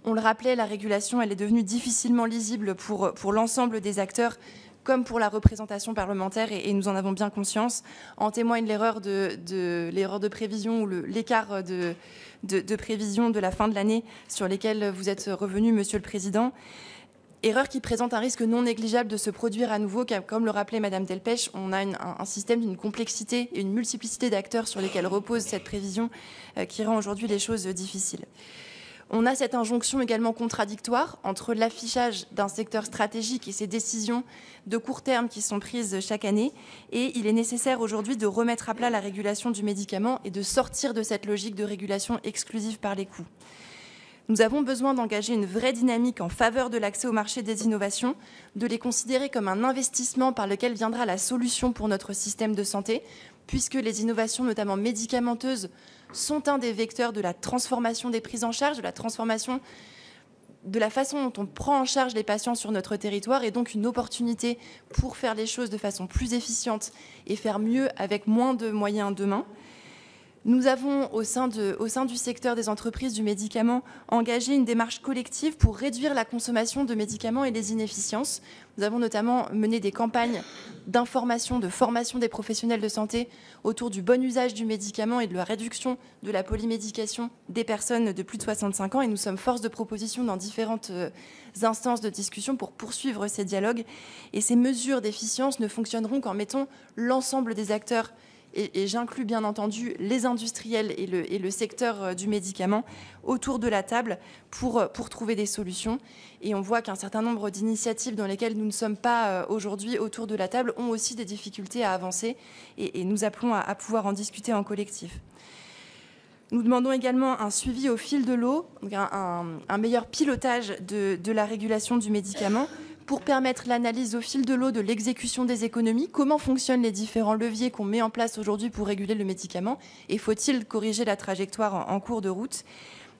On le rappelait, la régulation, elle est devenue difficilement lisible pour l'ensemble des acteurs comme pour la représentation parlementaire et nous en avons bien conscience. En témoigne l'erreur de prévision ou l'écart de prévision de la fin de l'année sur lesquels vous êtes revenu, Monsieur le Président. Erreur qui présente un risque non négligeable de se produire à nouveau, car comme le rappelait Madame Delpech, on a un système d'une complexité et une multiplicité d'acteurs sur lesquels repose cette prévision qui rend aujourd'hui les choses difficiles. On a cette injonction également contradictoire entre l'affichage d'un secteur stratégique et ses décisions de court terme qui sont prises chaque année. Et il est nécessaire aujourd'hui de remettre à plat la régulation du médicament et de sortir de cette logique de régulation exclusive par les coûts. Nous avons besoin d'engager une vraie dynamique en faveur de l'accès au marché des innovations, de les considérer comme un investissement par lequel viendra la solution pour notre système de santé, puisque les innovations, notamment médicamenteuses, sont un des vecteurs de la transformation des prises en charge, de la transformation de la façon dont on prend en charge les patients sur notre territoire, et donc une opportunité pour faire les choses de façon plus efficiente et faire mieux avec moins de moyens demain. Nous avons, au sein du secteur des entreprises du médicament, engagé une démarche collective pour réduire la consommation de médicaments et les inefficiences. Nous avons notamment mené des campagnes d'information, de formation des professionnels de santé autour du bon usage du médicament et de la réduction de la polymédication des personnes de plus de 65 ans. Et nous sommes force de proposition dans différentes instances de discussion pour poursuivre ces dialogues. Et ces mesures d'efficience ne fonctionneront qu'en mettant l'ensemble des acteurs et j'inclus bien entendu les industriels et le secteur du médicament autour de la table pour trouver des solutions. Et on voit qu'un certain nombre d'initiatives dans lesquelles nous ne sommes pas aujourd'hui autour de la table ont aussi des difficultés à avancer et nous appelons à pouvoir en discuter en collectif. Nous demandons également un suivi au fil de l'eau, un meilleur pilotage de la régulation du médicament, pour permettre l'analyse au fil de l'eau de l'exécution des économies, comment fonctionnent les différents leviers qu'on met en place aujourd'hui pour réguler le médicament et faut-il corriger la trajectoire en cours de route.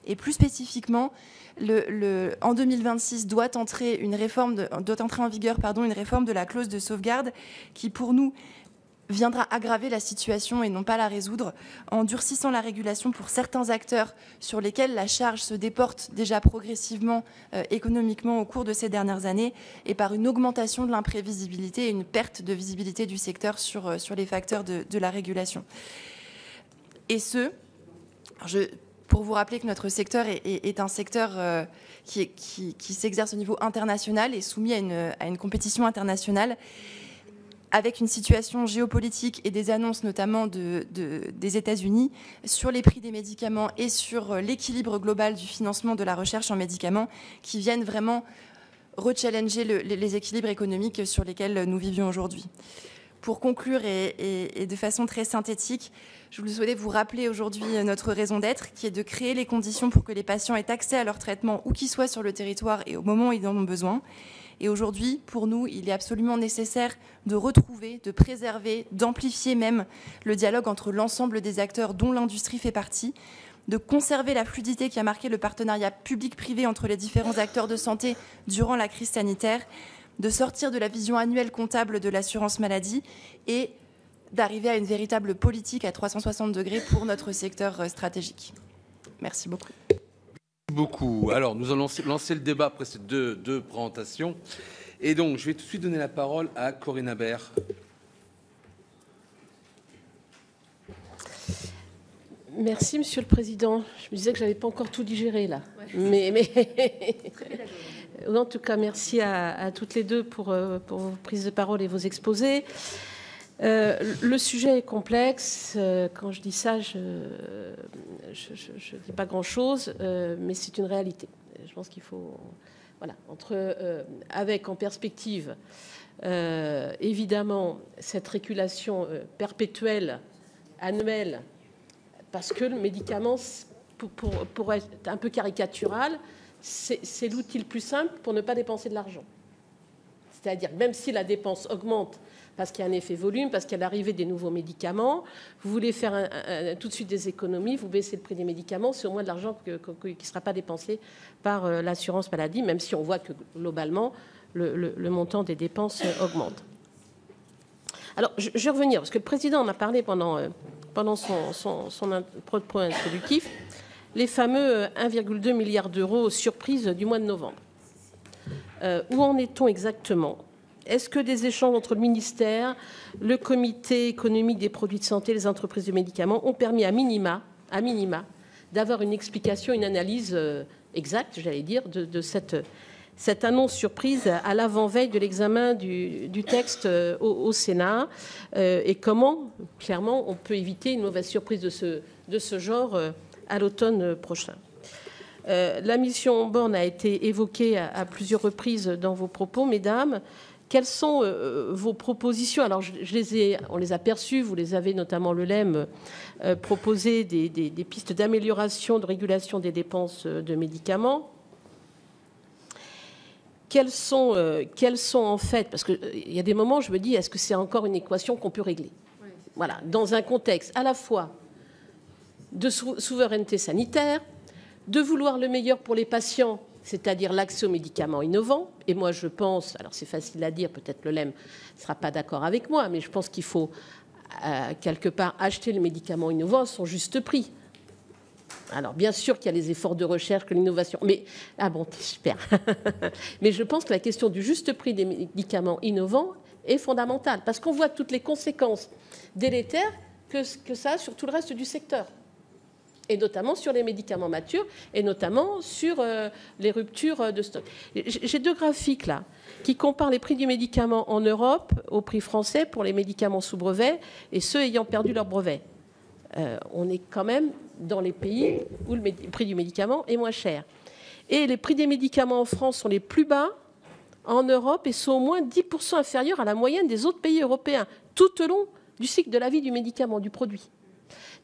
Et plus spécifiquement, en 2026 doit entrer en vigueur une réforme de la clause de sauvegarde qui, pour nous, viendra aggraver la situation et non pas la résoudre, en durcissant la régulation pour certains acteurs sur lesquels la charge se déporte déjà progressivement économiquement au cours de ces dernières années et par une augmentation de l'imprévisibilité et une perte de visibilité du secteur sur les facteurs de la régulation. Et pour vous rappeler que notre secteur est un secteur qui s'exerce au niveau international et soumis à une compétition internationale, avec une situation géopolitique et des annonces notamment des États-Unis sur les prix des médicaments et sur l'équilibre global du financement de la recherche en médicaments qui viennent vraiment rechallenger les équilibres économiques sur lesquels nous vivions aujourd'hui. Pour conclure et de façon très synthétique, je voulais souhaiter vous rappeler aujourd'hui notre raison d'être, qui est de créer les conditions pour que les patients aient accès à leur traitement où qu'ils soient sur le territoire et au moment où ils en ont besoin. Et aujourd'hui, pour nous, il est absolument nécessaire de retrouver, de préserver, d'amplifier même le dialogue entre l'ensemble des acteurs dont l'industrie fait partie, de conserver la fluidité qui a marqué le partenariat public-privé entre les différents acteurs de santé durant la crise sanitaire, de sortir de la vision annuelle comptable de l'assurance maladie et d'arriver à une véritable politique à 360 degrés pour notre secteur stratégique. Merci beaucoup. Beaucoup. Alors, nous allons lancer le débat après ces deux présentations. Et donc, je vais tout de suite donner la parole à Corinne Imbert. Merci, Monsieur le Président. Je me disais que je n'avais pas encore tout digéré, là. Ouais. Mais... En tout cas, merci à toutes les deux pour vos prises de parole et vos exposés. Le sujet est complexe. Quand je dis ça, je ne dis pas grand-chose, mais c'est une réalité. Je pense qu'il faut... Voilà, avec en perspective, évidemment, cette régulation perpétuelle, annuelle, parce que le médicament, pour être un peu caricatural, c'est l'outil le plus simple pour ne pas dépenser de l'argent. C'est-à-dire, même si la dépense augmente parce qu'il y a un effet volume, parce qu'il y a l'arrivée des nouveaux médicaments, vous voulez faire tout de suite des économies, vous baissez le prix des médicaments, c'est au moins de l'argent qui ne sera pas dépensé par l'assurance maladie, même si on voit que globalement, le montant des dépenses augmente. Alors, je vais revenir, parce que le Président en a parlé pendant son propos introductif, les fameux 1,2 milliard d'euros surprise du mois de novembre. Où en est-on exactement ? Est-ce que des échanges entre le ministère, le comité économique des produits de santé, les entreprises de médicaments ont permis à minima d'avoir une explication, une analyse exacte, j'allais dire, de cette annonce surprise à l'avant-veille de l'examen du texte au Sénat et comment, clairement, on peut éviter une mauvaise surprise de ce genre à l'automne prochain. La mission Borne a été évoquée à plusieurs reprises dans vos propos, mesdames. Quelles sont vos propositions ? Alors, on les a perçues, vous les avez notamment le LEM proposé des pistes d'amélioration, de régulation des dépenses de médicaments. Quelles sont en fait, parce qu'il y a des moments, je me dis, est-ce que c'est encore une équation qu'on peut régler ? Voilà, dans un contexte à la fois de souveraineté sanitaire, de vouloir le meilleur pour les patients, c'est-à-dire l'accès aux médicaments innovants. Et moi, je pense, alors c'est facile à dire, peut-être le LEM ne sera pas d'accord avec moi, mais je pense qu'il faut quelque part acheter les médicaments innovants à son juste prix. Alors, bien sûr qu'il y a les efforts de recherche, que l'innovation... Mais, super. Mais je pense que la question du juste prix des médicaments innovants est fondamentale, parce qu'on voit toutes les conséquences délétères que ça a sur tout le reste du secteur. Et notamment sur les médicaments matures, et notamment sur les ruptures de stock. J'ai deux graphiques là, qui comparent les prix du médicament en Europe au prix français pour les médicaments sous brevet et ceux ayant perdu leur brevet. On est quand même dans les pays où le prix du médicament est moins cher. Et les prix des médicaments en France sont les plus bas en Europe et sont au moins 10% inférieurs à la moyenne des autres pays européens, tout au long du cycle de la vie du médicament, du produit.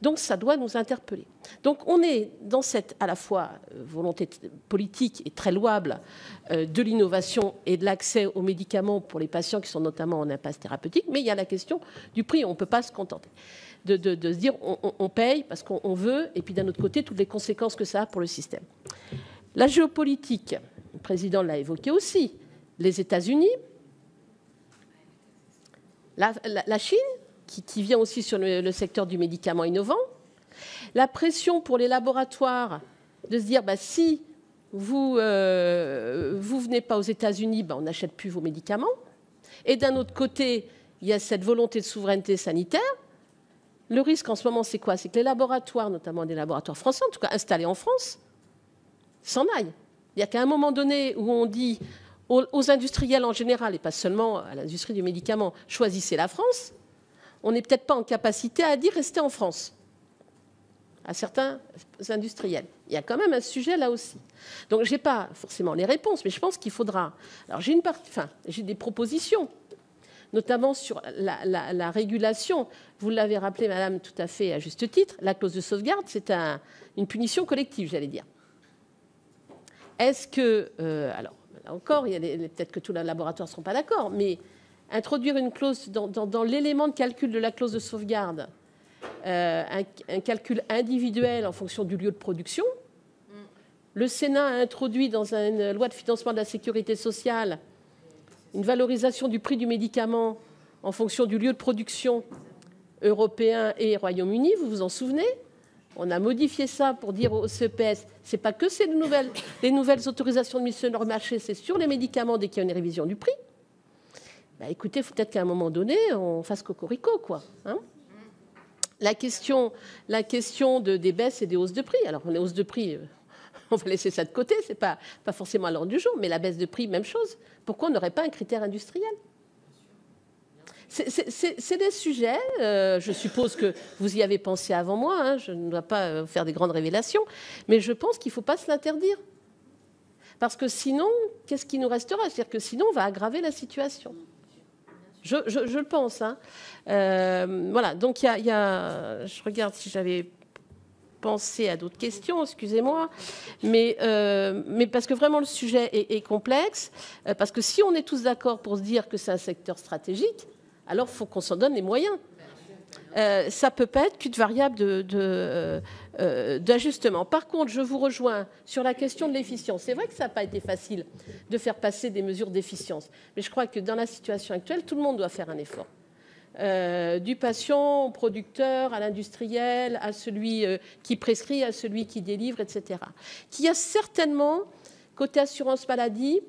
Donc ça doit nous interpeller. Donc on est dans cette à la fois volonté politique et très louable de l'innovation et de l'accès aux médicaments pour les patients qui sont notamment en impasse thérapeutique, mais il y a la question du prix, on ne peut pas se contenter de se dire on paye parce qu'on veut, et puis d'un autre côté toutes les conséquences que ça a pour le système. La géopolitique, le président l'a évoqué aussi, les États-Unis, la Chine, qui vient aussi sur le secteur du médicament innovant, la pression pour les laboratoires de se dire si vous venez pas aux États-Unis, on n'achète plus vos médicaments. Et d'un autre côté, il y a cette volonté de souveraineté sanitaire Le risque en ce moment, c'est quoi? C'est que les laboratoires, notamment des laboratoires français, en tout cas installés en France, s'en aillent. Il y a qu'à un moment donné où on dit aux industriels en général, et pas seulement à l'industrie du médicament, choisissez la France, on n'est peut-être pas en capacité à dire restez en France à certains industriels. Il y a quand même un sujet là aussi. Donc je n'ai pas forcément les réponses, mais je pense qu'il faudra... Alors j'ai des propositions, notamment sur la régulation. Vous l'avez rappelé, madame, tout à fait à juste titre, la clause de sauvegarde, c'est une punition collective, j'allais dire. Est-ce que... alors, là encore, peut-être que tous les laboratoires ne seront pas d'accord, mais introduire une clause dans l'élément de calcul de la clause de sauvegarde, un calcul individuel en fonction du lieu de production. Le Sénat a introduit dans une loi de financement de la sécurité sociale une valorisation du prix du médicament en fonction du lieu de production européen et Royaume-Uni, vous vous en souvenez? On a modifié ça pour dire au CEPS, c'est pas que c'est les nouvelles autorisations de mise sur le marché, c'est sur les médicaments dès qu'il y a une révision du prix. Bah, écoutez, il faut peut-être qu'à un moment donné, on fasse cocorico, quoi. Hein, la question des baisses et des hausses de prix. Alors, les hausses de prix, on va laisser ça de côté, c'est pas forcément à l'ordre du jour, mais la baisse de prix, même chose. Pourquoi on n'aurait pas un critère industriel? C'est des sujets, je suppose que vous y avez pensé avant moi, hein, je ne dois pas faire des grandes révélations, mais je pense qu'il ne faut pas se l'interdire. Parce que sinon, qu'est-ce qui nous restera? C'est-à-dire que sinon, on va aggraver la situation. Je le pense. Hein. Voilà, donc je regarde si j'avais pensé à d'autres questions, excusez-moi, mais parce que vraiment le sujet est complexe, parce que si on est tous d'accord pour se dire que c'est un secteur stratégique, alors il faut qu'on s'en donne les moyens. Ça ne peut pas être qu'une variable d'ajustement. Par contre, je vous rejoins sur la question de l'efficience. C'est vrai que ça n'a pas été facile de faire passer des mesures d'efficience, mais je crois que dans la situation actuelle, tout le monde doit faire un effort. Du patient au producteur, à l'industriel, à celui qui prescrit, à celui qui délivre, etc. Qu'il y a certainement, côté assurance maladie,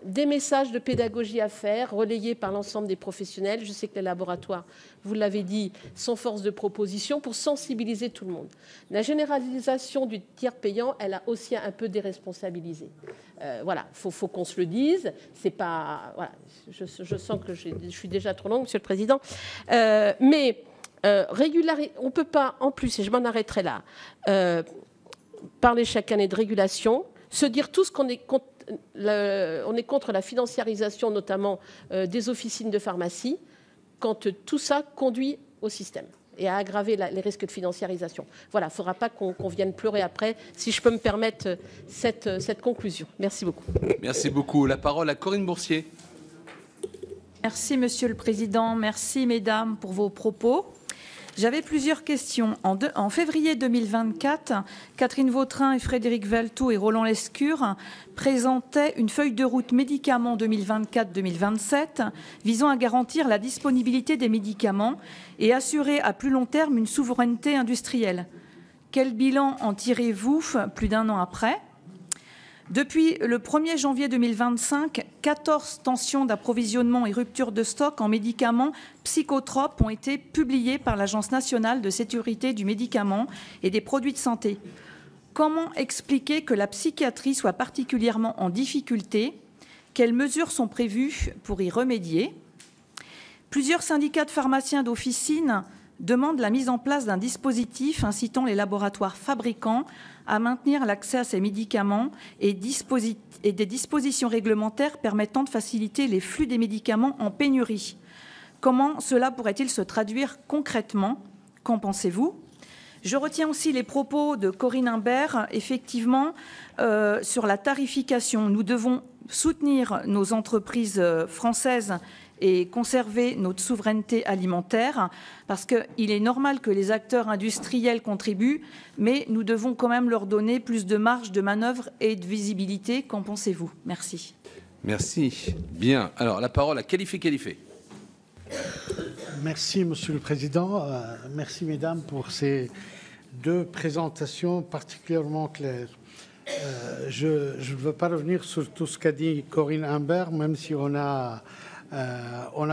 des messages de pédagogie à faire, relayés par l'ensemble des professionnels. Je sais que les laboratoires, vous l'avez dit, sont force de proposition pour sensibiliser tout le monde. La généralisation du tiers payant, elle a aussi un peu déresponsabilisé. Voilà, faut qu'on se le dise. C'est pas, voilà, je sens que je suis déjà trop longue, Monsieur le Président. Mais on ne peut pas, en plus, et je m'en arrêterai là, parler chaque année de régulation, se dire tous qu'on est contre. On est contre la financiarisation, notamment des officines de pharmacie, quand tout ça conduit au système et à aggraver les risques de financiarisation. Voilà, il ne faudra pas qu'on vienne pleurer après, si je peux me permettre cette conclusion. Merci beaucoup. Merci beaucoup. La parole à Corinne Boursier. Merci, Monsieur le Président. Merci, Mesdames, pour vos propos. J'avais plusieurs questions. En février 2024, Catherine Vautrin et Frédéric Valtou et Roland Lescure présentaient une feuille de route médicaments 2024-2027 visant à garantir la disponibilité des médicaments et assurer à plus long terme une souveraineté industrielle. Quel bilan en tirez-vous plus d'un an après ? Depuis le 1er janvier 2025, 14 tensions d'approvisionnement et rupture de stock en médicaments psychotropes ont été publiées par l'Agence nationale de sécurité du médicament et des produits de santé. Comment expliquer que la psychiatrie soit particulièrement en difficulté? Quelles mesures sont prévues pour y remédier? Plusieurs syndicats de pharmaciens d'officine demandent la mise en place d'un dispositif incitant les laboratoires fabricants à maintenir l'accès à ces médicaments et des dispositions réglementaires permettant de faciliter les flux des médicaments en pénurie. Comment cela pourrait-il se traduire concrètement? Qu'en pensez-vous? Je retiens aussi les propos de Corinne Imbert, effectivement, sur la tarification. Nous devons soutenir nos entreprises françaises et conserver notre souveraineté alimentaire, parce qu'il est normal que les acteurs industriels contribuent, mais nous devons quand même leur donner plus de marge de manœuvre et de visibilité. Qu'en pensez-vous? Merci. Merci. Bien. Alors, la parole à Khalifé Khalifé. Merci, Monsieur le Président. Merci, Mesdames, pour ces deux présentations particulièrement claires. Je ne veux pas revenir sur tout ce qu'a dit Corinne Imbert, même si on a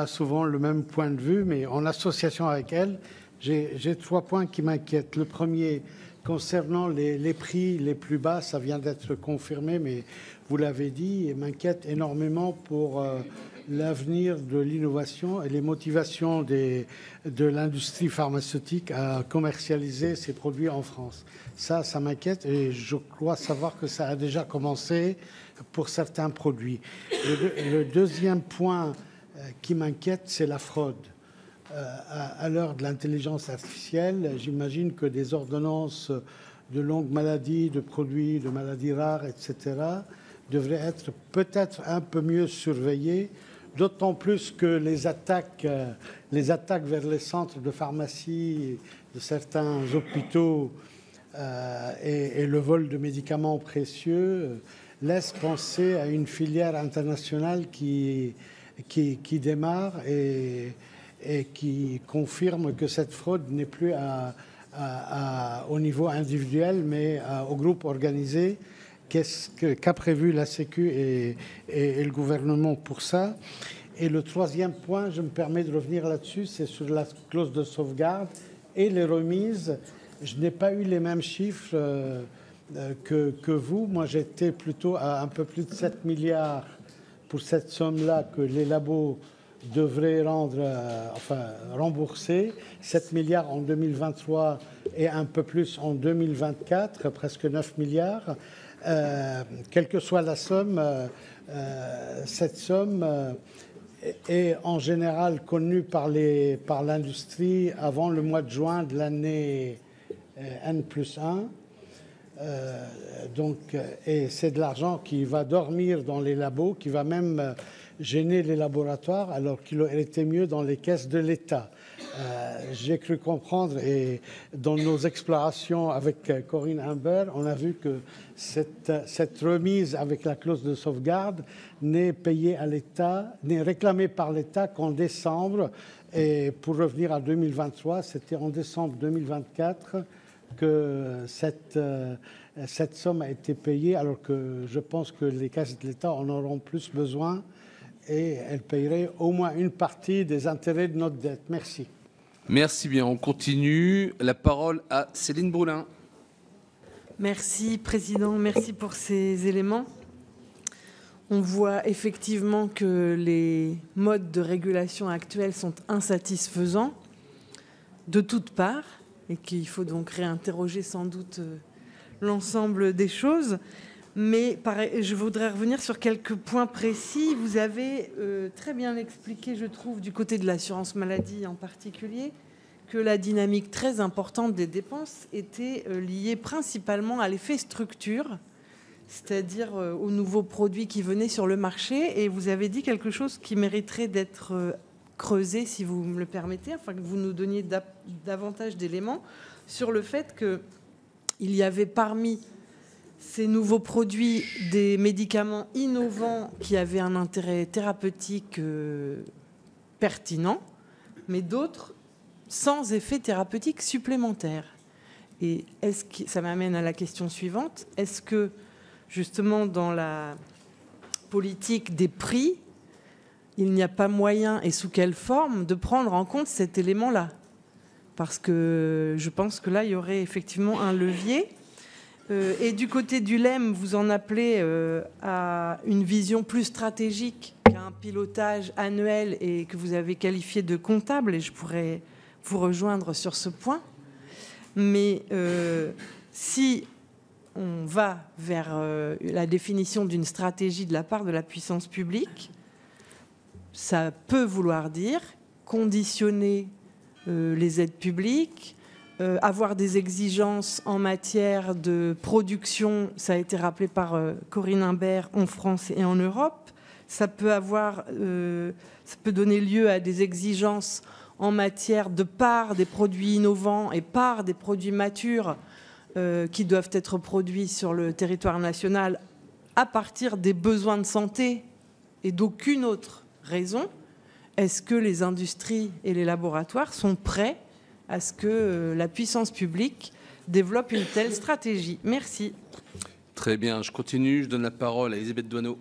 souvent le même point de vue, mais en association avec elle, J'ai 3 points qui m'inquiètent. Le premier, concernant les prix les plus bas, ça vient d'être confirmé, mais vous l'avez dit, et m'inquiète énormément pour l'avenir de l'innovation et les motivations de l'industrie pharmaceutique à commercialiser ses produits en France. Ça m'inquiète et je crois savoir que ça a déjà commencé pour certains produits. Le deuxième point qui m'inquiète, c'est la fraude. À l'heure de l'intelligence artificielle, j'imagine que des ordonnances de longues maladies, de produits, de maladies rares, etc., devraient être peut-être un peu mieux surveillées, d'autant plus que les attaques vers les centres de pharmacie de certains hôpitaux et le vol de médicaments précieux laissent penser à une filière internationale qui démarre et qui confirme que cette fraude n'est plus au niveau individuel, mais au groupe organisé. Qu'a prévu la Sécu et le gouvernement pour ça? Et le troisième point, je me permets de revenir là-dessus, c'est sur la clause de sauvegarde et les remises. Je n'ai pas eu les mêmes chiffres que vous. Moi, j'étais plutôt à un peu plus de 7 milliards pour cette somme-là que les labos devraient rembourser. 7 milliards en 2023 et un peu plus en 2024, presque 9 milliards. Quelle que soit la somme, cette somme est en général connue par l'industrie avant le mois de juin de l'année N+1. Et c'est de l'argent qui va dormir dans les labos, qui va même gêner les laboratoires, alors qu'il aurait été mieux dans les caisses de l'État. J'ai cru comprendre, et dans nos explorations avec Corinne Imbert, on a vu que cette remise avec la clause de sauvegarde n'est payée à l'État, n'est réclamée par l'État qu'en décembre. Et pour revenir à 2023, c'était en décembre 2024 que cette somme a été payée, alors que je pense que les caisses de l'État en auront plus besoin et elles paieraient au moins une partie des intérêts de notre dette. Merci. Merci bien. On continue. La parole à Céline Brulin. Merci, Président. Merci pour ces éléments. On voit effectivement que les modes de régulation actuels sont insatisfaisants de toutes parts et qu'il faut donc réinterroger sans doute l'ensemble des choses. Mais je voudrais revenir sur quelques points précis. Vous avez très bien expliqué, je trouve, du côté de l'assurance maladie en particulier, que la dynamique très importante des dépenses était liée principalement à l'effet structure, c'est-à-dire aux nouveaux produits qui venaient sur le marché. Et vous avez dit quelque chose qui mériterait d'être creusé, si vous me le permettez, afin que vous nous donniez davantage d'éléments sur le fait qu'il y avait parmi ces nouveaux produits des médicaments innovants qui avaient un intérêt thérapeutique pertinent, mais d'autres sans effet thérapeutique supplémentaire. Et ça m'amène à la question suivante. Est-ce que, justement, dans la politique des prix, il n'y a pas moyen, et sous quelle forme, de prendre en compte cet élément-là? Parce que je pense que là, il y aurait effectivement un levier. Et du côté du LEM, vous en appelez à une vision plus stratégique qu'à un pilotage annuel et que vous avez qualifié de comptable, et je pourrais vous rejoindre sur ce point. Mais si on va vers la définition d'une stratégie de la part de la puissance publique, ça peut vouloir dire conditionner les aides publiques, avoir des exigences en matière de production, ça a été rappelé par Corinne Imbert, en France et en Europe. Ça peut donner lieu à des exigences en matière de part des produits innovants et part des produits matures qui doivent être produits sur le territoire national à partir des besoins de santé et d'aucune autre raison. Est-ce que les industries et les laboratoires sont prêts à ce que la puissance publique développe une telle stratégie? Merci. Très bien, je continue. Je donne la parole à Elisabeth Doineau.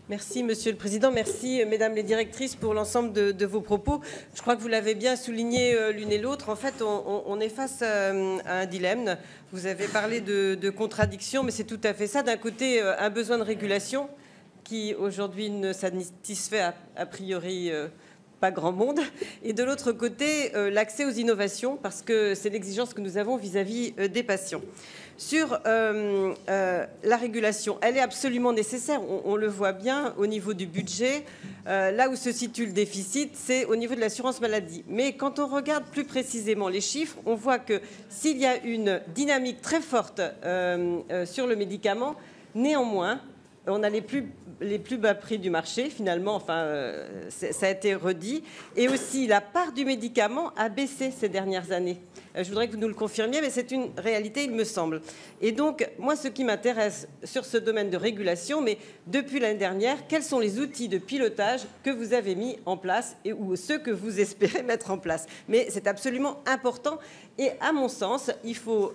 Merci, Monsieur le Président. Merci, Mesdames les directrices, pour l'ensemble de vos propos. Je crois que vous l'avez bien souligné l'une et l'autre. En fait, on est face à un dilemme. Vous avez parlé de contradiction, mais c'est tout à fait ça. D'un côté, un besoin de régulation qui, aujourd'hui, ne satisfait a priori pas grand monde. Et de l'autre côté, l'accès aux innovations, parce que c'est l'exigence que nous avons vis-à-vis des patients. Sur la régulation, elle est absolument nécessaire. On le voit bien au niveau du budget. Là où se situe le déficit, c'est au niveau de l'assurance maladie. Mais quand on regarde plus précisément les chiffres, on voit que s'il y a une dynamique très forte sur le médicament, néanmoins, on a les plus bas prix du marché, finalement, enfin, ça a été redit. Et aussi, la part du médicament a baissé ces dernières années. Je voudrais que vous nous le confirmiez, mais c'est une réalité, il me semble. Et donc, moi, ce qui m'intéresse sur ce domaine de régulation, mais depuis l'année dernière, quels sont les outils de pilotage que vous avez mis en place ou ceux que vous espérez mettre en place? Mais c'est absolument important. Et à mon sens, il faut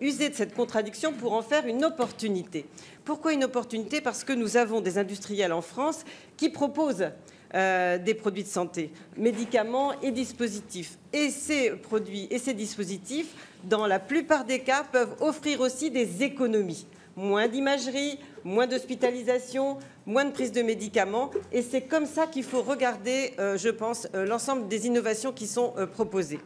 user de cette contradiction pour en faire une opportunité. Pourquoi une opportunité? Parce que nous avons des industriels en France qui proposent des produits de santé, médicaments et dispositifs. Et ces produits et ces dispositifs, dans la plupart des cas, peuvent offrir aussi des économies. Moins d'imagerie, moins d'hospitalisation, moins de prise de médicaments. Et c'est comme ça qu'il faut regarder, je pense, l'ensemble des innovations qui sont proposées.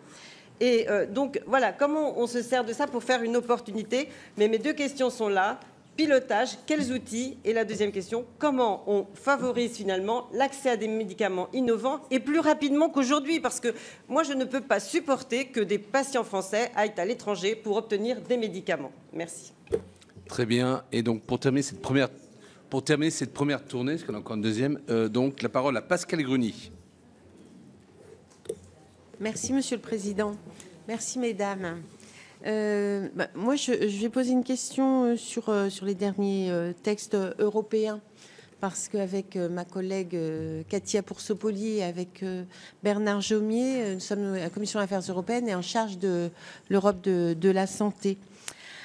Et donc, voilà, comment on se sert de ça pour faire une opportunité? Mais mes deux questions sont là. Pilotage, quels outils? Et la deuxième question, comment on favorise finalement l'accès à des médicaments innovants et plus rapidement qu'aujourd'hui? Parce que moi, je ne peux pas supporter que des patients français aillent à l'étranger pour obtenir des médicaments. Merci. Très bien. Et donc, pour terminer cette première tournée, parce qu'on a encore une deuxième, donc la parole à Pascale Gruny. Merci, Monsieur le Président. Merci, Mesdames. Moi, je vais poser une question sur les derniers textes européens, parce qu'avec ma collègue Katia Poursopoli et avec Bernard Jomier, nous sommes à la Commission des Affaires européennes et en charge de l'Europe de la santé.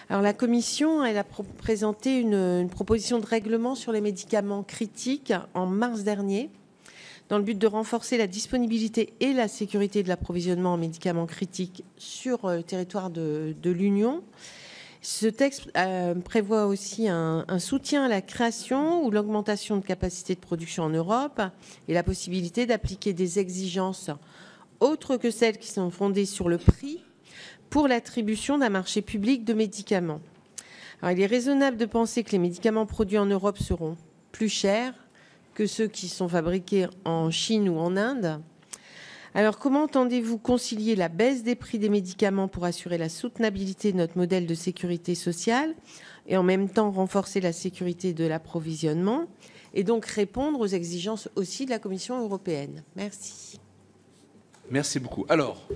Alors, la Commission, elle a présenté une proposition de règlement sur les médicaments critiques en mars dernier, dans le but de renforcer la disponibilité et la sécurité de l'approvisionnement en médicaments critiques sur le territoire de l'Union. Ce texte prévoit aussi un soutien à la création ou l'augmentation de capacité de production en Europe et la possibilité d'appliquer des exigences autres que celles qui sont fondées sur le prix pour l'attribution d'un marché public de médicaments. Alors, il est raisonnable de penser que les médicaments produits en Europe seront plus chers que ceux qui sont fabriqués en Chine ou en Inde. Alors, comment entendez-vous concilier la baisse des prix des médicaments pour assurer la soutenabilité de notre modèle de sécurité sociale et en même temps renforcer la sécurité de l'approvisionnement et donc répondre aux exigences aussi de la Commission européenne? Merci. Merci beaucoup. Alors,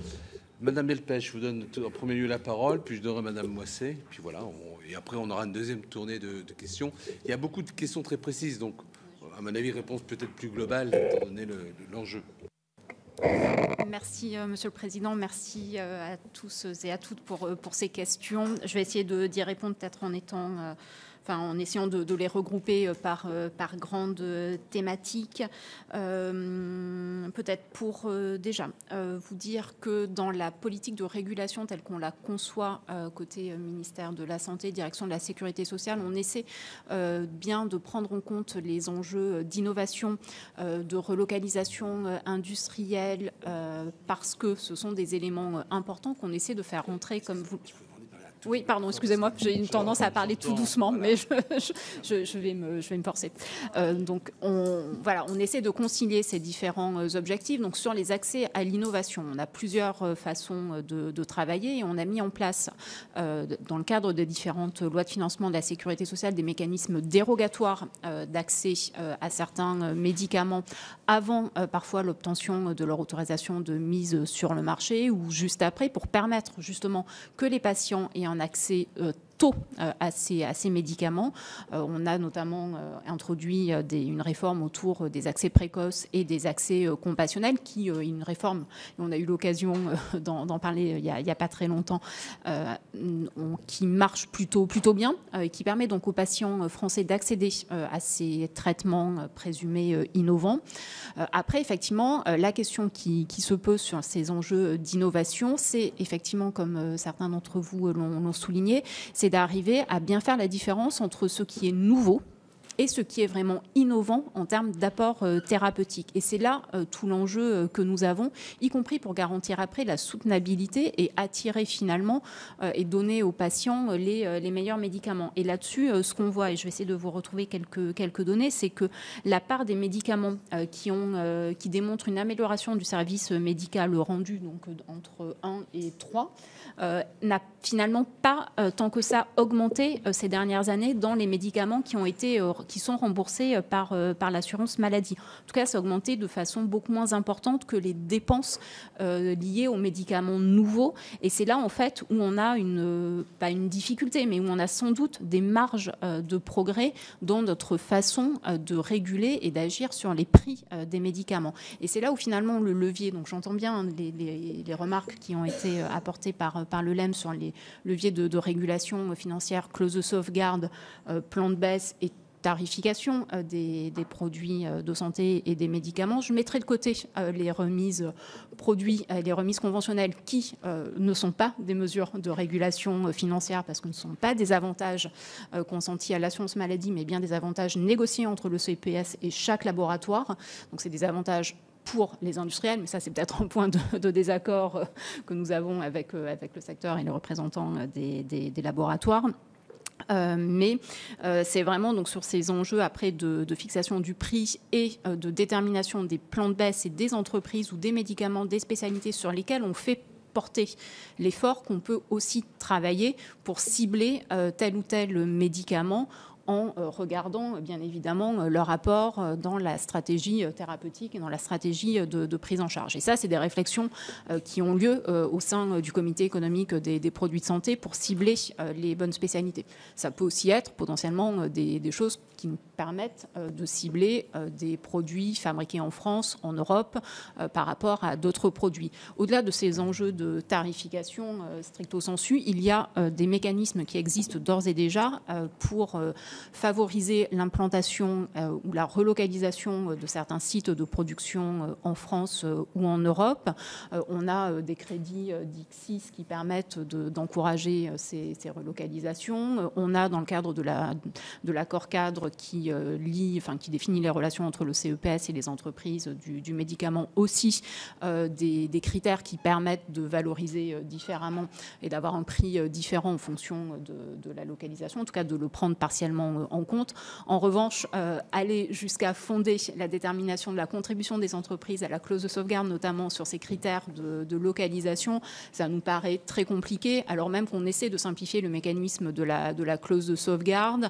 Madame Delpech, je vous donne en premier lieu la parole, puis je donnerai Madame Moisset, puis voilà, et après on aura une deuxième tournée de questions. Il y a beaucoup de questions très précises, donc à mon avis, réponse peut-être plus globale, étant donné l'enjeu. Merci, Monsieur le Président. Merci à tous et à toutes pour ces questions. Je vais essayer d'y répondre peut-être en essayant de les regrouper par grandes thématiques. Peut-être pour déjà vous dire que dans la politique de régulation telle qu'on la conçoit côté ministère de la Santé, direction de la Sécurité sociale, on essaie bien de prendre en compte les enjeux d'innovation, de relocalisation industrielle, parce que ce sont des éléments importants qu'on essaie de faire rentrer comme vous. Oui, pardon, excusez-moi, j'ai une tendance à parler tout doucement, mais je vais me forcer. Donc, on essaie de concilier ces différents objectifs. Donc, sur les accès à l'innovation, on a plusieurs façons de travailler et on a mis en place, dans le cadre des différentes lois de financement de la sécurité sociale, des mécanismes dérogatoires d'accès à certains médicaments avant parfois l'obtention de leur autorisation de mise sur le marché ou juste après, pour permettre justement que les patients aient un accès tôt à ces médicaments. On a notamment introduit une réforme autour des accès précoces et des accès compassionnels, qui une réforme, on a eu l'occasion d'en parler il n'y a pas très longtemps, qui marche plutôt bien, et qui permet donc aux patients français d'accéder à ces traitements présumés innovants. Après, effectivement, la question qui se pose sur ces enjeux d'innovation, c'est effectivement, comme certains d'entre vous l'ont souligné, c'est d'arriver à bien faire la différence entre ce qui est nouveau et ce qui est vraiment innovant en termes d'apport thérapeutique. Et c'est là tout l'enjeu que nous avons, y compris pour garantir après la soutenabilité et attirer finalement et donner aux patients les meilleurs médicaments. Et là-dessus, ce qu'on voit, et je vais essayer de vous retrouver quelques données, c'est que la part des médicaments qui démontrent une amélioration du service médical rendu, donc entre 1 et 3, n'a finalement pas tant que ça augmenté ces dernières années dans les médicaments qui sont remboursés par l'assurance maladie. En tout cas, ça a augmenté de façon beaucoup moins importante que les dépenses liées aux médicaments nouveaux. Et c'est là, en fait, où on a pas une difficulté, mais où on a sans doute des marges de progrès dans notre façon de réguler et d'agir sur les prix des médicaments. Et c'est là où, finalement, le levier, donc j'entends bien les remarques qui ont été apportées par le LEM sur les leviers de régulation financière, clause de sauvegarde, plan de baisse et tarification des produits de santé et des médicaments. Je mettrai de côté les remises produits, les remises conventionnelles qui ne sont pas des mesures de régulation financière parce que ne sont pas des avantages consentis à l'assurance maladie, mais bien des avantages négociés entre le CPS et chaque laboratoire. Donc c'est des avantages pour les industriels, mais ça c'est peut-être un point de désaccord que nous avons avec le secteur et les représentants des laboratoires. Mais c'est vraiment donc sur ces enjeux après de fixation du prix et de détermination des plans de baisse et des entreprises ou des médicaments, des spécialités sur lesquelles on fait porter l'effort qu'on peut aussi travailler pour cibler tel ou tel médicament en regardant bien évidemment leur apport dans la stratégie thérapeutique et dans la stratégie de prise en charge. Et ça, c'est des réflexions qui ont lieu au sein du comité économique des produits de santé pour cibler les bonnes spécialités. Ça peut aussi être potentiellement des choses qui nous permettent de cibler des produits fabriqués en France, en Europe, par rapport à d'autres produits. Au-delà de ces enjeux de tarification stricto sensu, il y a des mécanismes qui existent d'ores et déjà pour favoriser l'implantation ou la relocalisation de certains sites de production en France ou en Europe. On a des crédits d'ICSIS qui permettent d'encourager ces relocalisations. On a, dans le cadre de l'accord cadre qui définit les relations entre le CEPS et les entreprises du médicament, aussi des critères qui permettent de valoriser différemment et d'avoir un prix différent en fonction de la localisation, en tout cas de le prendre partiellement en compte. En revanche, aller jusqu'à fonder la détermination de la contribution des entreprises à la clause de sauvegarde, notamment sur ces critères de localisation, ça nous paraît très compliqué, alors même qu'on essaie de simplifier le mécanisme de la clause de sauvegarde,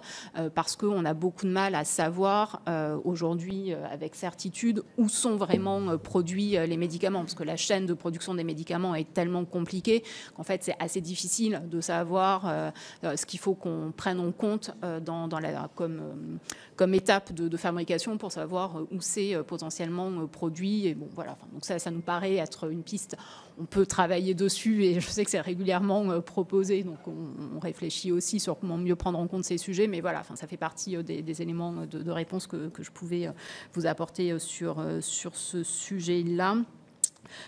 parce qu'on a beaucoup de mal à savoir aujourd'hui avec certitude où sont vraiment produits les médicaments, parce que la chaîne de production des médicaments est tellement compliquée qu'en fait c'est assez difficile de savoir ce qu'il faut qu'on prenne en compte comme étape de fabrication pour savoir où c'est potentiellement produit. Et bon, voilà. Enfin, donc ça nous paraît être une piste. On peut travailler dessus et je sais que c'est régulièrement proposé. Donc on réfléchit aussi sur comment mieux prendre en compte ces sujets. Mais voilà, enfin, ça fait partie des éléments de réponse que je pouvais vous apporter sur ce sujet-là.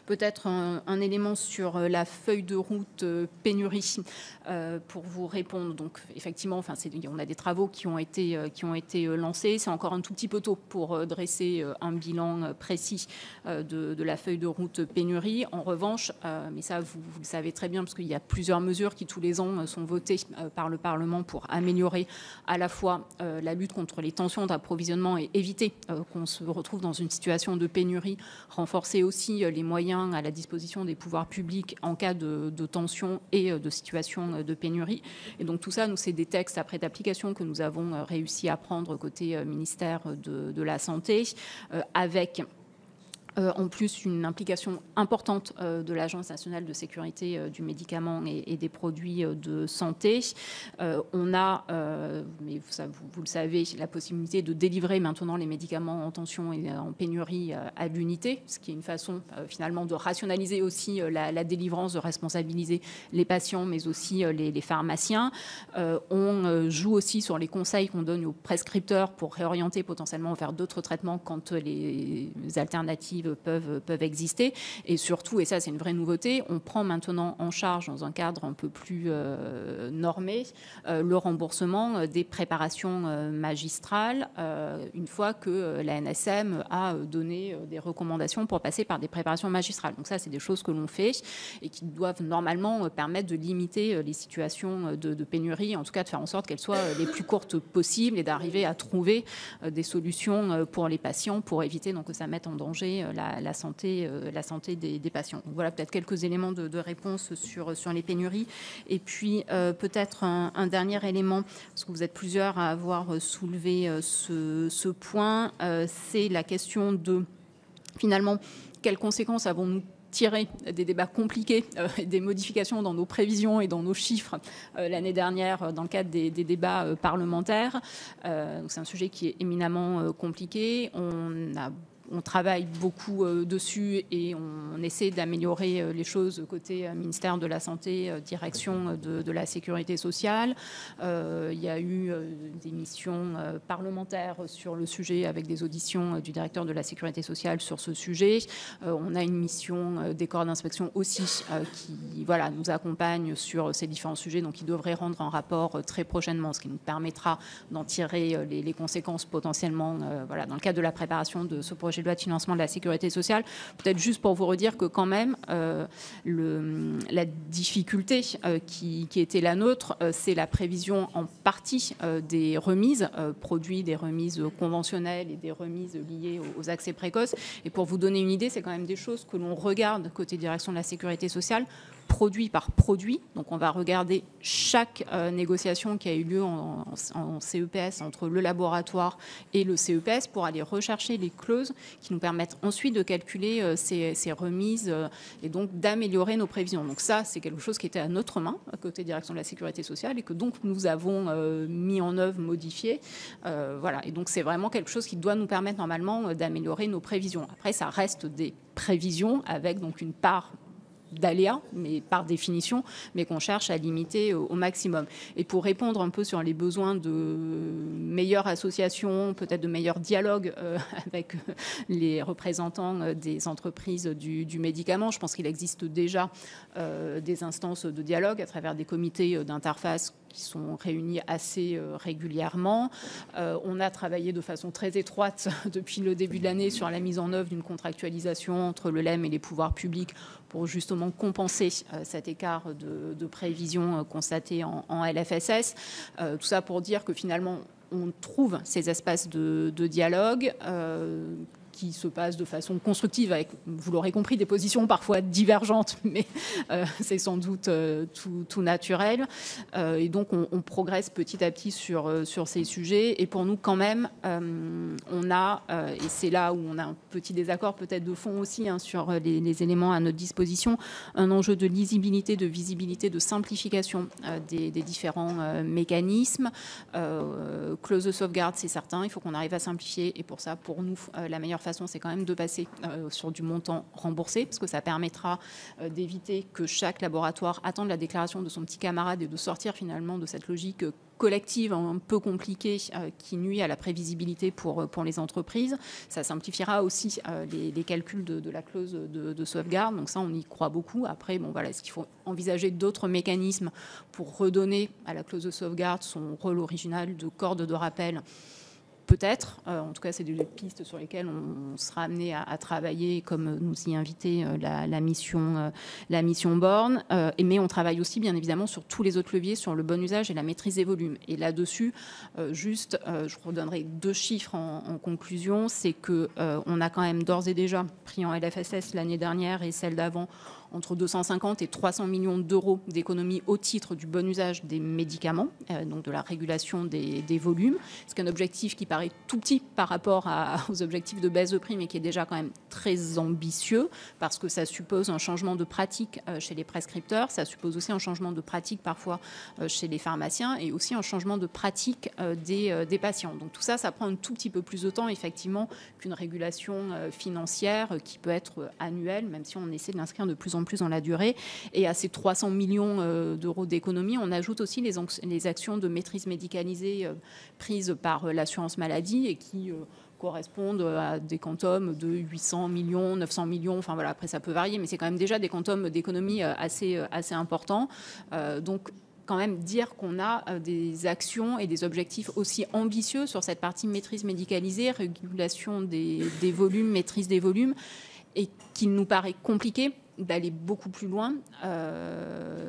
Peut-être un élément sur la feuille de route pénurie pour vous répondre. Donc effectivement, on a des travaux qui ont été lancés. C'est encore un tout petit peu tôt pour dresser un bilan précis de la feuille de route pénurie. En revanche, mais ça vous le savez très bien parce qu'il y a plusieurs mesures qui tous les ans sont votées par le Parlement pour améliorer à la fois la lutte contre les tensions d'approvisionnement et éviter qu'on se retrouve dans une situation de pénurie, renforcer aussi les moyens à la disposition des pouvoirs publics en cas de tension et de situation de pénurie. Et donc tout ça, nous, c'est des textes après d'application que nous avons réussi à prendre côté ministère de la Santé, avec En plus, une implication importante de l'Agence nationale de sécurité du médicament et des produits de santé. On a, mais vous le savez, la possibilité de délivrer maintenant les médicaments en tension et en pénurie à l'unité, ce qui est une façon finalement de rationaliser aussi la délivrance, de responsabiliser les patients, mais aussi les pharmaciens. On joue aussi sur les conseils qu'on donne aux prescripteurs pour réorienter potentiellement vers d'autres traitements quand les alternatives peuvent exister. Et surtout, et ça c'est une vraie nouveauté, on prend maintenant en charge dans un cadre un peu plus normé le remboursement des préparations magistrales une fois que la NSM a donné des recommandations pour passer par des préparations magistrales. Donc ça, c'est des choses que l'on fait et qui doivent normalement permettre de limiter les situations de pénurie, en tout cas de faire en sorte qu'elles soient les plus courtes possibles et d'arriver à trouver des solutions pour les patients pour éviter donc, que ça mette en danger la santé des patients. Donc, voilà peut-être quelques éléments de réponse sur les pénuries. Et puis peut-être un dernier élément, parce que vous êtes plusieurs à avoir soulevé ce point, c'est la question de finalement quelles conséquences avons-nous tiré des débats compliqués, des modifications dans nos prévisions et dans nos chiffres l'année dernière dans le cadre des débats parlementaires. C'est un sujet qui est éminemment compliqué. On travaille beaucoup dessus et on essaie d'améliorer les choses côté ministère de la Santé, direction de la Sécurité sociale. Il y a eu des missions parlementaires sur le sujet avec des auditions du directeur de la Sécurité sociale sur ce sujet. On a une mission des corps d'inspection aussi qui nous accompagne sur ces différents sujets, donc ils devraient rendre un rapport très prochainement, ce qui nous permettra d'en tirer les conséquences potentiellement dans le cadre de la préparation de ce projet de loi de financement de la sécurité sociale. Peut-être juste pour vous redire que quand même, la difficulté qui était la nôtre, c'est la prévision en partie des remises produits, des remises conventionnelles et des remises liées aux accès précoces. Et pour vous donner une idée, c'est quand même des choses que l'on regarde côté direction de la sécurité sociale, produit par produit. Donc on va regarder chaque négociation qui a eu lieu en CEPS entre le laboratoire et le CEPS pour aller rechercher les clauses qui nous permettent ensuite de calculer ces remises et donc d'améliorer nos prévisions. Donc ça, c'est quelque chose qui était à notre main, à côté direction de la sécurité sociale, et que donc nous avons mis en œuvre, modifié. Et donc c'est vraiment quelque chose qui doit nous permettre normalement d'améliorer nos prévisions. Après, ça reste des prévisions avec donc une part d'aléas, mais par définition, mais qu'on cherche à limiter au maximum. Et pour répondre un peu sur les besoins de meilleures associations, peut-être de meilleurs dialogues avec les représentants des entreprises du médicament, je pense qu'il existe déjà des instances de dialogue à travers des comités d'interface qui sont réunis assez régulièrement. On a travaillé de façon très étroite depuis le début de l'année sur la mise en œuvre d'une contractualisation entre le LEM et les pouvoirs publics pour justement compenser cet écart de prévision constaté en LFSS. Tout ça pour dire que finalement, on trouve ces espaces de dialogue qui se passent de façon constructive avec, vous l'aurez compris, des positions parfois divergentes, mais c'est sans doute tout naturel. Et donc, on progresse petit à petit sur ces sujets. Et pour nous, quand même, on a, et c'est là où on a un petit désaccord peut-être de fond aussi sur les éléments à notre disposition, un enjeu de lisibilité, de visibilité, de simplification des différents mécanismes. Clause de sauvegarde, c'est certain, il faut qu'on arrive à simplifier. Et pour ça, pour nous, la meilleure façon, c'est quand même de passer sur du montant remboursé, parce que ça permettra d'éviter que chaque laboratoire attende la déclaration de son petit camarade et de sortir finalement de cette logique collective un peu compliquée qui nuit à la prévisibilité pour les entreprises. Ça simplifiera aussi les calculs de la clause de sauvegarde. Donc ça, on y croit beaucoup. Après, est-ce qu'il faut envisager d'autres mécanismes pour redonner à la clause de sauvegarde son rôle original de corde de rappel ? Peut-être, en tout cas c'est des pistes sur lesquelles on sera amené à travailler, comme nous y invitait la mission Borne, mais on travaille aussi bien évidemment sur tous les autres leviers, sur le bon usage et la maîtrise des volumes. Et là-dessus, je redonnerai 2 chiffres en conclusion, c'est qu'on a quand même d'ores et déjà pris en LFSS l'année dernière et celle d'avant entre 250 et 300 millions d'euros d'économies au titre du bon usage des médicaments, donc de la régulation des volumes. C'est un objectif qui paraît tout petit par rapport aux objectifs de baisse de prix, mais qui est déjà quand même très ambitieux, parce que ça suppose un changement de pratique chez les prescripteurs, ça suppose aussi un changement de pratique parfois chez les pharmaciens, et aussi un changement de pratique des patients. Donc tout ça, ça prend un tout petit peu plus de temps, effectivement, qu'une régulation financière qui peut être annuelle, même si on essaie de l'inscrire de plus en plus dans la durée. Et à ces 300 millions d'euros d'économie, on ajoute aussi les actions de maîtrise médicalisée prises par l'assurance maladie et qui correspondent à des quantums de 800 millions, 900 millions, enfin voilà, après ça peut varier, mais c'est quand même déjà des quantums d'économie assez importants. Donc quand même dire qu'on a des actions et des objectifs aussi ambitieux sur cette partie maîtrise médicalisée, régulation des volumes, maîtrise des volumes, et qu'il nous paraît compliqué d'aller beaucoup plus loin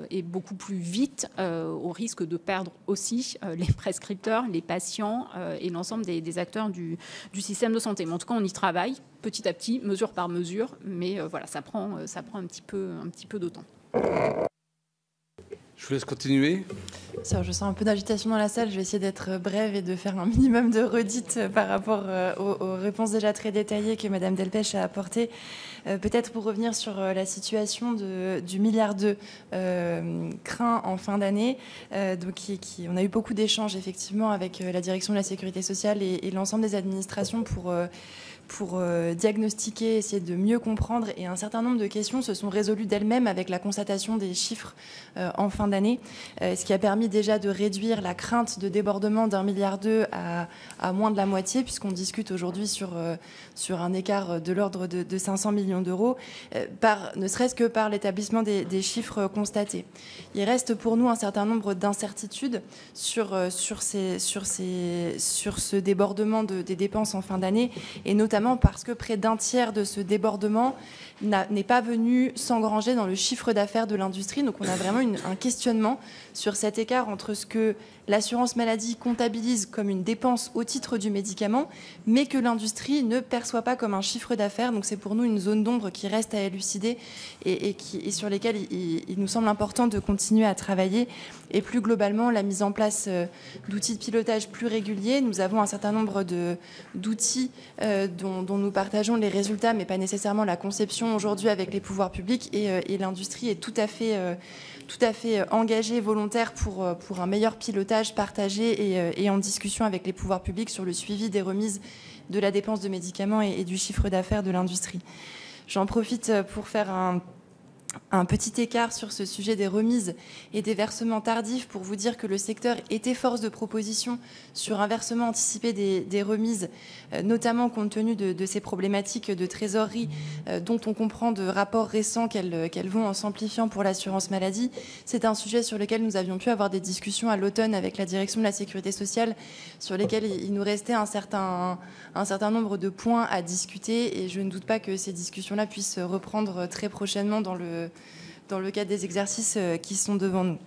et beaucoup plus vite, au risque de perdre aussi les prescripteurs, les patients et l'ensemble des acteurs du système de santé. Mais en tout cas, on y travaille petit à petit, mesure par mesure, mais voilà, ça prend un petit peu de temps. Je vous laisse continuer. Je sens un peu d'agitation dans la salle. Je vais essayer d'être brève et de faire un minimum de redites par rapport aux réponses déjà très détaillées que Madame Delpech a apportées. Peut-être pour revenir sur la situation du milliard craint en fin d'année. On a eu beaucoup d'échanges effectivement avec la direction de la sécurité sociale et l'ensemble des administrations pour diagnostiquer, essayer de mieux comprendre. Et un certain nombre de questions se sont résolues d'elles-mêmes avec la constatation des chiffres en fin d'année, ce qui a permis déjà de réduire la crainte de débordement d'1,2 milliard à moins de la moitié, puisqu'on discute aujourd'hui sur un écart de l'ordre de 500 millions d'euros, ne serait-ce que par l'établissement des chiffres constatés. Il reste pour nous un certain nombre d'incertitudes sur ce débordement des dépenses en fin d'année, et notamment parce que près d'un tiers de ce débordement n'est pas venu s'engranger dans le chiffre d'affaires de l'industrie. Donc on a vraiment un questionnement sur cet écart entre ce que l'assurance maladie comptabilise comme une dépense au titre du médicament, mais que l'industrie ne perçoit pas comme un chiffre d'affaires. Donc c'est pour nous une zone d'ombre qui reste à élucider et sur lesquelles il nous semble important de continuer à travailler. Et plus globalement, la mise en place d'outils de pilotage plus réguliers. Nous avons un certain nombre d'outils dont nous partageons les résultats, mais pas nécessairement la conception aujourd'hui avec les pouvoirs publics. Et l'industrie est tout à fait engagée, volontaire pour un meilleur pilotage partagé et en discussion avec les pouvoirs publics sur le suivi des remises de la dépense de médicaments et du chiffre d'affaires de l'industrie. J'en profite pour faire un petit écart sur ce sujet des remises et des versements tardifs pour vous dire que le secteur était force de proposition sur un versement anticipé des remises, notamment compte tenu de ces problématiques de trésorerie dont on comprend de rapports récents qu'elles vont en s'amplifiant pour l'assurance maladie. C'est un sujet sur lequel nous avions pu avoir des discussions à l'automne avec la direction de la sécurité sociale, sur lesquels il nous restait un certain nombre de points à discuter, et je ne doute pas que ces discussions-là puissent reprendre très prochainement dans le cadre des exercices qui sont devant nous.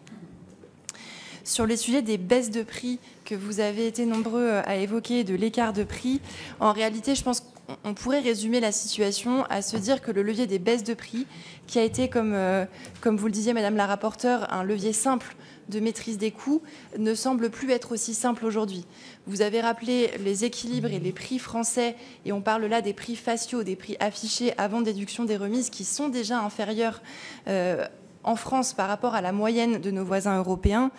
Sur les sujets des baisses de prix que vous avez été nombreux à évoquer, de l'écart de prix, en réalité, je pense qu'on pourrait résumer la situation à se dire que le levier des baisses de prix, qui a été, comme vous le disiez, Madame la rapporteure, un levier simple de maîtrise des coûts, ne semble plus être aussi simple aujourd'hui. Vous avez rappelé les équilibres et les prix français, et on parle là des prix faciaux, des prix affichés avant déduction des remises, qui sont déjà inférieurs en France par rapport à la moyenne de nos voisins européens.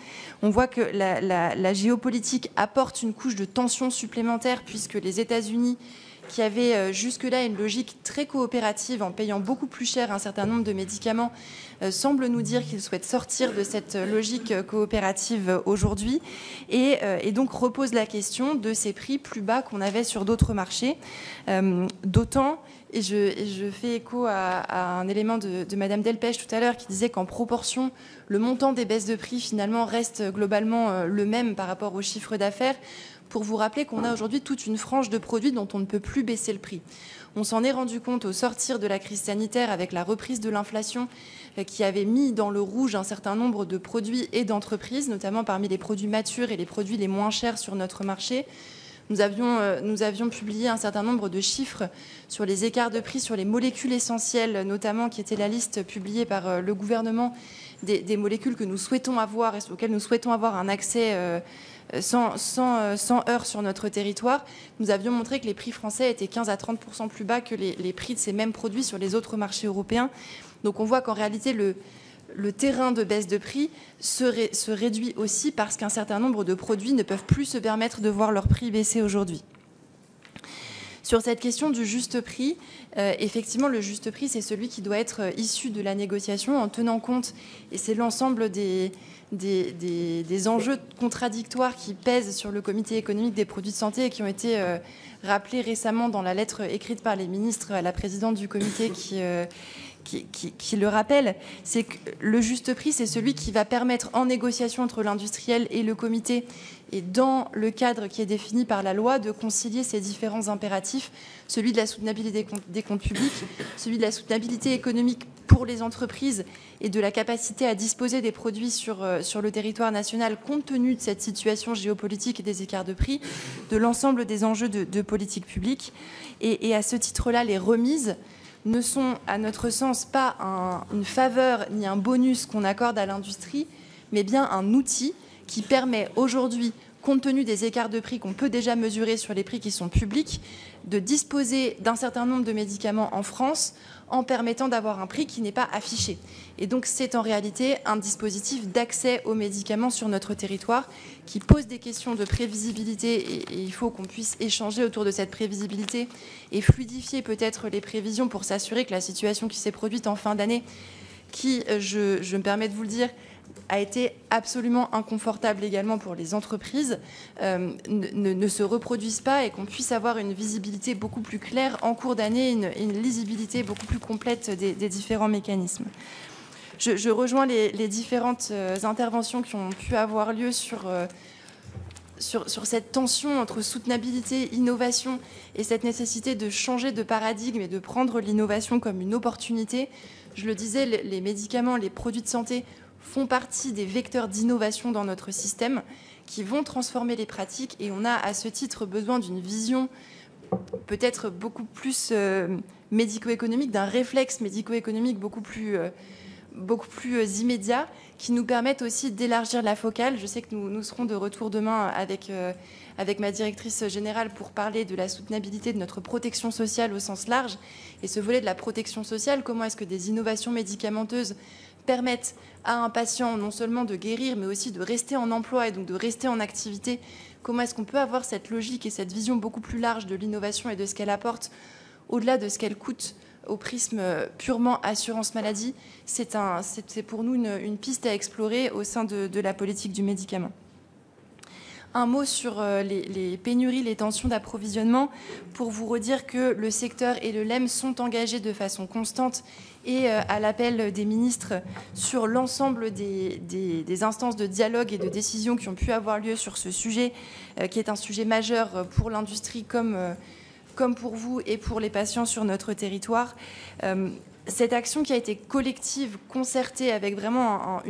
On voit que la géopolitique apporte une couche de tension supplémentaire, puisque les États-Unis, qui avaient jusque-là une logique très coopérative en payant beaucoup plus cher un certain nombre de médicaments, semblent nous dire qu'ils souhaitent sortir de cette logique coopérative aujourd'hui, et donc repose la question de ces prix plus bas qu'on avait sur d'autres marchés. D'autant, et je fais écho à un élément de Madame Delpech tout à l'heure qui disait qu'en proportion, le montant des baisses de prix finalement reste globalement le même par rapport au chiffre d'affaires, pour vous rappeler qu'on a aujourd'hui toute une frange de produits dont on ne peut plus baisser le prix. On s'en est rendu compte au sortir de la crise sanitaire avec la reprise de l'inflation qui avait mis dans le rouge un certain nombre de produits et d'entreprises, notamment parmi les produits matures et les produits les moins chers sur notre marché. Nous avions publié un certain nombre de chiffres sur les écarts de prix sur les molécules essentielles, notamment, qui était la liste publiée par le gouvernement des molécules que nous souhaitons avoir et auxquelles nous souhaitons avoir un accès sans heurts sur notre territoire. Nous avions montré que les prix français étaient 15 à 30% plus bas que les prix de ces mêmes produits sur les autres marchés européens. Donc on voit qu'en réalité, le terrain de baisse de prix se réduit aussi parce qu'un certain nombre de produits ne peuvent plus se permettre de voir leur prix baisser aujourd'hui. Sur cette question du juste prix, effectivement, le juste prix, c'est celui qui doit être issu de la négociation en tenant compte, et c'est l'ensemble des enjeux contradictoires qui pèsent sur le comité économique des produits de santé et qui ont été rappelés récemment dans la lettre écrite par les ministres à la présidente du comité qui le rappelle. C'est que le juste prix, c'est celui qui va permettre, en négociation entre l'industriel et le comité, et dans le cadre qui est défini par la loi, de concilier ces différents impératifs, celui de la soutenabilité des comptes publics, celui de la soutenabilité économique pour les entreprises et de la capacité à disposer des produits sur le territoire national compte tenu de cette situation géopolitique et des écarts de prix, de l'ensemble des enjeux de politique publique. Et à ce titre-là, les remises ne sont, à notre sens, pas une faveur ni un bonus qu'on accorde à l'industrie, mais bien un outil qui permet aujourd'hui, compte tenu des écarts de prix qu'on peut déjà mesurer sur les prix qui sont publics, de disposer d'un certain nombre de médicaments en France en permettant d'avoir un prix qui n'est pas affiché. Et donc c'est en réalité un dispositif d'accès aux médicaments sur notre territoire qui pose des questions de prévisibilité et il faut qu'on puisse échanger autour de cette prévisibilité et fluidifier peut-être les prévisions pour s'assurer que la situation qui s'est produite en fin d'année, qui, je me permets de vous le dire, a été absolument inconfortable également pour les entreprises, ne se reproduisent pas et qu'on puisse avoir une visibilité beaucoup plus claire en cours d'année, une lisibilité beaucoup plus complète des différents mécanismes. Je rejoins les différentes interventions qui ont pu avoir lieu sur cette tension entre soutenabilité, innovation et cette nécessité de changer de paradigme et de prendre l'innovation comme une opportunité. Je le disais, les médicaments, les produits de santé font partie des vecteurs d'innovation dans notre système qui vont transformer les pratiques et on a à ce titre besoin d'une vision peut-être beaucoup plus médico-économique, d'un réflexe médico-économique beaucoup plus immédiat qui nous permettent aussi d'élargir la focale. Je sais que nous serons de retour demain avec ma directrice générale pour parler de la soutenabilité de notre protection sociale au sens large. Et ce volet de la protection sociale, comment est-ce que des innovations médicamenteuses permettent à un patient non seulement de guérir, mais aussi de rester en emploi et donc de rester en activité. Comment est-ce qu'on peut avoir cette logique et cette vision beaucoup plus large de l'innovation et de ce qu'elle apporte au-delà de ce qu'elle coûte au prisme purement assurance maladie. C'est pour nous une piste à explorer au sein de la politique du médicament. Un mot sur les pénuries, les tensions d'approvisionnement, pour vous redire que le secteur et le LEM sont engagés de façon constante et à l'appel des ministres sur l'ensemble des instances de dialogue et de décision qui ont pu avoir lieu sur ce sujet, qui est un sujet majeur pour l'industrie comme pour vous et pour les patients sur notre territoire. Cette action qui a été collective, concertée, avec vraiment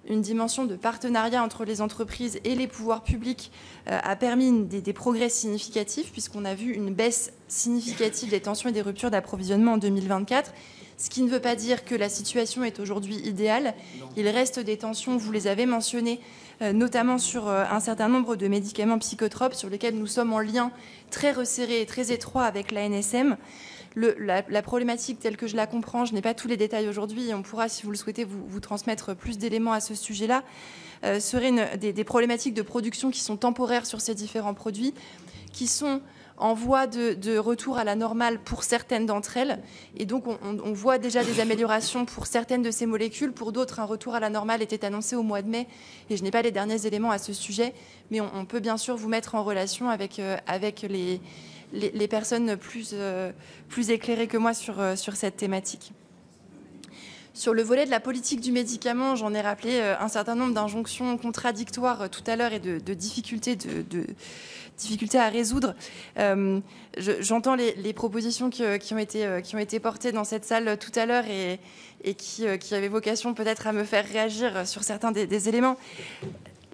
une dimension de partenariat entre les entreprises et les pouvoirs publics a permis des progrès significatifs puisqu'on a vu une baisse significative des tensions et des ruptures d'approvisionnement en 2024, ce qui ne veut pas dire que la situation est aujourd'hui idéale. Il reste des tensions, vous les avez mentionnées, notamment sur un certain nombre de médicaments psychotropes sur lesquels nous sommes en lien très resserré et très étroit avec l'ANSM. La problématique telle que je la comprends, je n'ai pas tous les détails aujourd'hui et on pourra, si vous le souhaitez, vous transmettre plus d'éléments à ce sujet-là, seraient des problématiques de production qui sont temporaires sur ces différents produits, qui sont en voie de retour à la normale pour certaines d'entre elles. Et donc, on voit déjà des améliorations pour certaines de ces molécules. Pour d'autres, un retour à la normale était annoncé au mois de mai. Et je n'ai pas les derniers éléments à ce sujet. Mais on peut bien sûr vous mettre en relation avec les personnes plus éclairées que moi sur cette thématique. Sur le volet de la politique du médicament, j'en ai rappelé un certain nombre d'injonctions contradictoires tout à l'heure et de difficultés à résoudre. J'entends les propositions qui ont été portées dans cette salle tout à l'heure et qui avaient vocation peut-être à me faire réagir sur certains des éléments.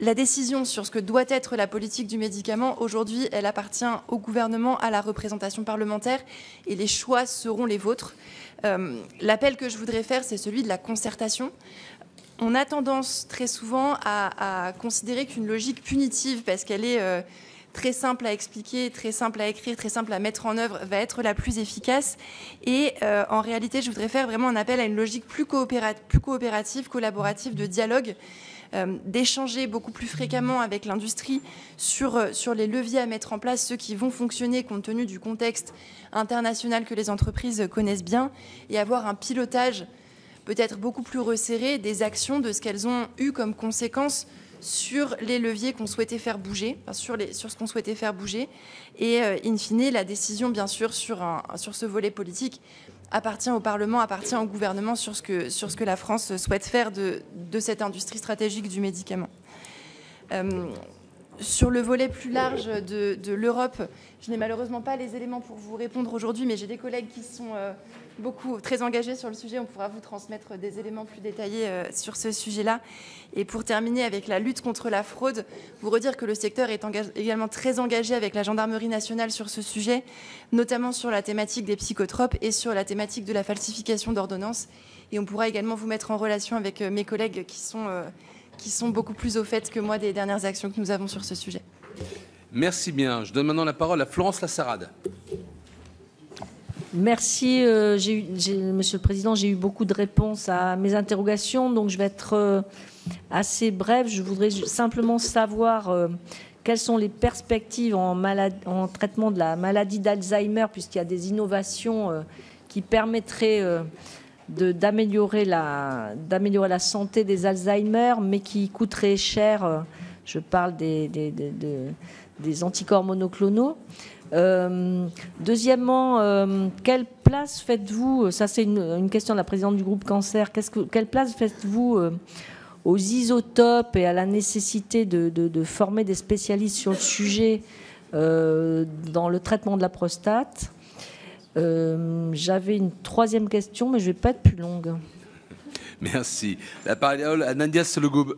la décision sur ce que doit être la politique du médicament, aujourd'hui, elle appartient au gouvernement, à la représentation parlementaire, et les choix seront les vôtres. L'appel que je voudrais faire, c'est celui de la concertation. On a tendance très souvent à considérer qu'une logique punitive, parce qu'elle est très simple à expliquer, très simple à écrire, très simple à mettre en œuvre, va être la plus efficace. Et en réalité, je voudrais faire vraiment un appel à une logique plus coopérative, collaborative, de dialogue, d'échanger beaucoup plus fréquemment avec l'industrie sur les leviers à mettre en place, ceux qui vont fonctionner compte tenu du contexte international que les entreprises connaissent bien, et avoir un pilotage peut-être beaucoup plus resserré des actions, de ce qu'elles ont eu comme conséquence sur les leviers qu'on souhaitait faire bouger, sur ce qu'on souhaitait faire bouger. Et in fine, la décision, bien sûr, sur ce volet politique appartient au Parlement, appartient au gouvernement sur ce que la France souhaite faire de cette industrie stratégique du médicament. Sur le volet plus large de l'Europe, je n'ai malheureusement pas les éléments pour vous répondre aujourd'hui, mais j'ai des collègues qui sont très engagés sur le sujet. On pourra vous transmettre des éléments plus détaillés sur ce sujet-là. Et pour terminer avec la lutte contre la fraude, vous redire que le secteur est également très engagé avec la gendarmerie nationale sur ce sujet, notamment sur la thématique des psychotropes et sur la thématique de la falsification d'ordonnances. Et on pourra également vous mettre en relation avec mes collègues qui sont beaucoup plus au fait que moi des dernières actions que nous avons sur ce sujet. Merci bien. Je donne maintenant la parole à Florence Lasserade. Merci, Monsieur le Président. J'ai eu beaucoup de réponses à mes interrogations, donc je vais être assez brève. Je voudrais simplement savoir quelles sont les perspectives en traitement de la maladie d'Alzheimer, puisqu'il y a des innovations qui permettraient d'améliorer la santé des Alzheimer, mais qui coûteraient cher. Je parle des anticorps monoclonaux. Deuxièmement, quelle place faites-vous, ça c'est une question de la présidente du groupe cancer, quelle place faites-vous aux isotopes et à la nécessité de former des spécialistes sur le sujet dans le traitement de la prostate? J'avais une troisième question, mais je ne vais pas être plus longue. Merci. La parole à Nadia Sologoub.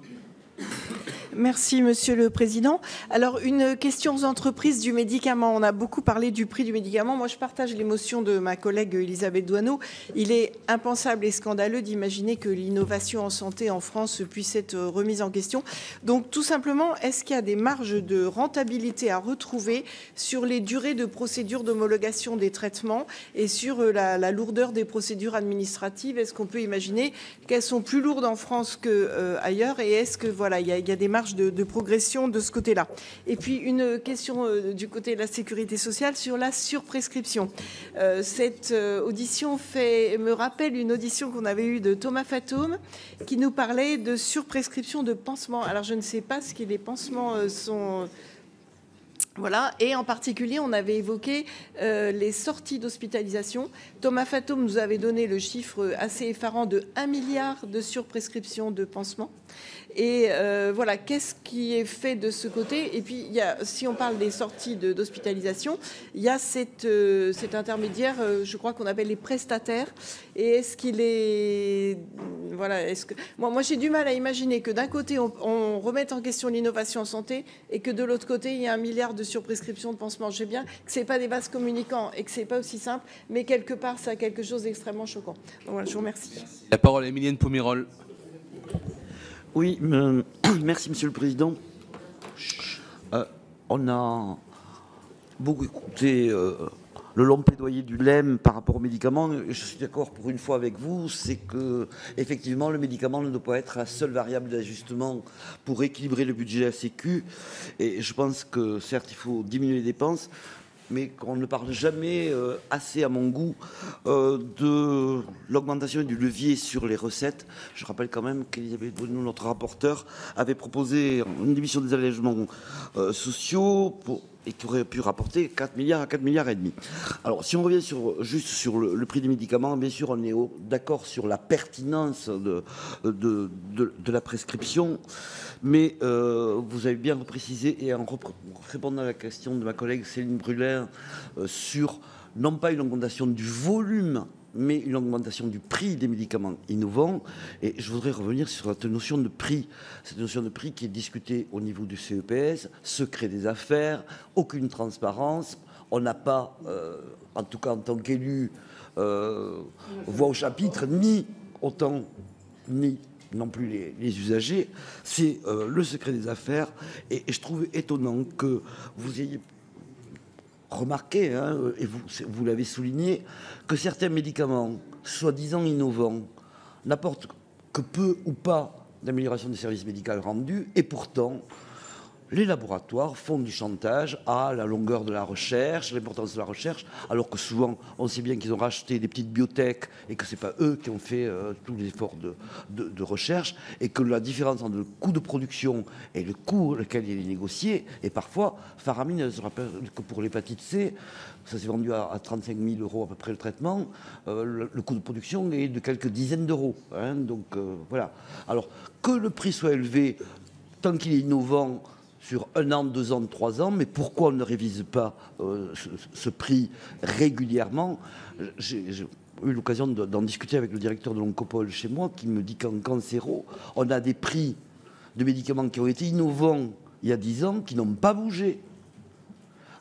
Merci, Monsieur le Président. Alors, une question aux entreprises du médicament. On a beaucoup parlé du prix du médicament. Moi, je partage l'émotion de ma collègue Elisabeth Doineau. Il est impensable et scandaleux d'imaginer que l'innovation en santé en France puisse être remise en question. Donc, tout simplement, est-ce qu'il y a des marges de rentabilité à retrouver sur les durées de procédure d'homologation des traitements et sur la lourdeur des procédures administratives? Est-ce qu'on peut imaginer qu'elles sont plus lourdes en France qu'ailleurs? Et est-ce que, voilà, il y a des marges de progression de ce côté-là? Et puis une question du côté de la sécurité sociale sur la surprescription. Cette audition me rappelle une audition qu'on avait eue de Thomas Fatoum qui nous parlait de surprescription de pansements. Alors je ne sais pas ce que les pansements sont... Voilà, et en particulier, on avait évoqué les sorties d'hospitalisation. Thomas Fatoum nous avait donné le chiffre assez effarant de 1 milliard de surprescription de pansements. Et voilà, qu'est-ce qui est fait de ce côté? Et puis, si on parle des sorties d'hospitalisation, il y a cet intermédiaire, je crois qu'on appelle les prestataires. Et est-ce qu'il est... Voilà, moi j'ai du mal à imaginer que d'un côté, on remette en question l'innovation en santé et que de l'autre côté, il y a 1 milliard de surprescription de pansements. Je sais bien que ce n'est pas des vases communicants et que ce n'est pas aussi simple, mais quelque part, ça a quelque chose d'extrêmement choquant. Donc voilà, je vous remercie. La parole à Émilienne Pomerol. Oui, merci Monsieur le Président. On a beaucoup écouté le long plaidoyer du LEM par rapport aux médicaments. Je suis d'accord pour une fois avec vous, c'est que effectivement le médicament ne doit pas être la seule variable d'ajustement pour équilibrer le budget de la Sécu. Et je pense que certes il faut diminuer les dépenses, mais qu'on ne parle jamais assez, à mon goût, de l'augmentation du levier sur les recettes. Je rappelle quand même qu'Elisabeth Doineau, notre rapporteur, avait proposé une diminution des allègements sociaux et qui aurait pu rapporter 4 milliards à 4 milliards et demi. Alors, si on revient juste sur le prix des médicaments, bien sûr, on est d'accord sur la pertinence de la prescription, mais vous avez bien précisé, et en répondant à la question de ma collègue Céline Brulin, sur non pas une augmentation du volume mais une augmentation du prix des médicaments innovants. Et je voudrais revenir sur cette notion de prix qui est discutée au niveau du CEPS, secret des affaires, aucune transparence. On n'a pas, en tout cas en tant qu'élu, voix au chapitre, ni non plus les usagers. C'est le secret des affaires. Et je trouve étonnant que vous ayez remarqué, hein, et vous l'avez souligné, que certains médicaments, soi-disant innovants, n'apportent que peu ou pas d'amélioration des services médicaux rendus, et pourtant, les laboratoires font du chantage à la longueur de la recherche, l'importance de la recherche, alors que souvent, on sait bien qu'ils ont racheté des petites biotech et que ce n'est pas eux qui ont fait tous les efforts de recherche, et que la différence entre le coût de production et le coût auquel il est négocié, et parfois, Faramine, je rappelle que pour l'hépatite C, ça s'est vendu à 35 000 € à peu près le traitement, le coût de production est de quelques dizaines d'euros. Hein, donc voilà. Alors, que le prix soit élevé, tant qu'il est innovant, sur 1 an, 2 ans, 3 ans, mais pourquoi on ne révise pas ce prix régulièrement? J'ai eu l'occasion d'en discuter avec le directeur de l'Oncopole chez moi, qui me dit qu'en cancéro, on a des prix de médicaments qui ont été innovants il y a 10 ans, qui n'ont pas bougé,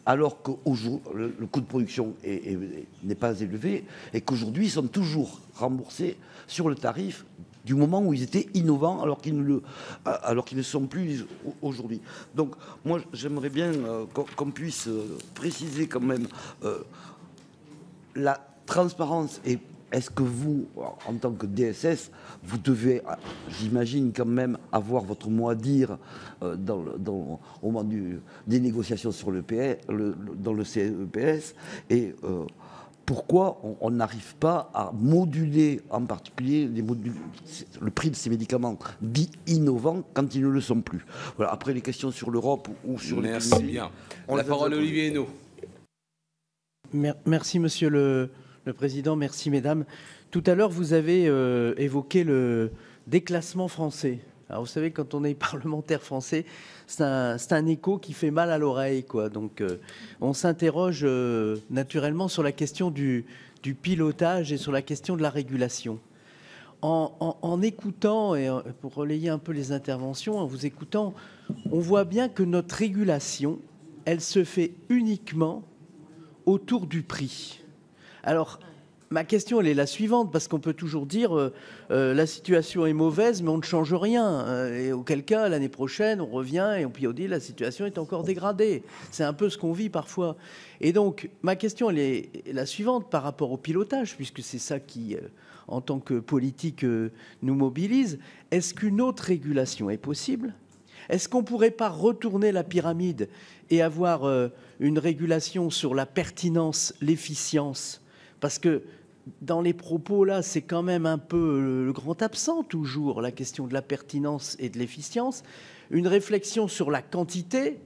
alors que le coût de production n'est pas élevé, et qu'aujourd'hui, ils sont toujours remboursés sur le tarif du moment où ils étaient innovants, alors qu'ils ne sont plus aujourd'hui. Donc, moi, j'aimerais bien qu'on puisse préciser quand même la transparence. Et est-ce que vous, en tant que DSS, vous devez, j'imagine, quand même avoir votre mot à dire au moment des négociations sur dans le CEPS, et pourquoi on n'arrive pas à moduler, en particulier, le prix de ces médicaments dits innovants quand ils ne le sont plus. Voilà. Après, les questions sur l'Europe ou sur les... Merci bien. La parole à Olivier Henno. Merci, Monsieur le Président. Merci, Mesdames. Tout à l'heure, vous avez évoqué le déclassement français. Alors, vous savez, quand on est parlementaire français, c'est un écho qui fait mal à l'oreille, quoi. Donc, on s'interroge naturellement sur la question du pilotage et sur la question de la régulation. En écoutant, et pour relayer un peu les interventions, en vous écoutant, on voit bien que notre régulation, elle se fait uniquement autour du prix. Alors, ma question, elle est la suivante, parce qu'on peut toujours dire la situation est mauvaise, mais on ne change rien. Et auquel cas, l'année prochaine, on revient et puis on dit la situation est encore dégradée. C'est un peu ce qu'on vit parfois. Et donc, ma question, elle est la suivante par rapport au pilotage, puisque c'est ça qui, en tant que politique, nous mobilise. Est-ce qu'une autre régulation est possible ? Est-ce qu'on ne pourrait pas retourner la pyramide et avoir une régulation sur la pertinence, l'efficience ? Parce que dans les propos, là, c'est quand même un peu le grand absent, toujours, la question de la pertinence et de l'efficience. Une réflexion sur la quantité,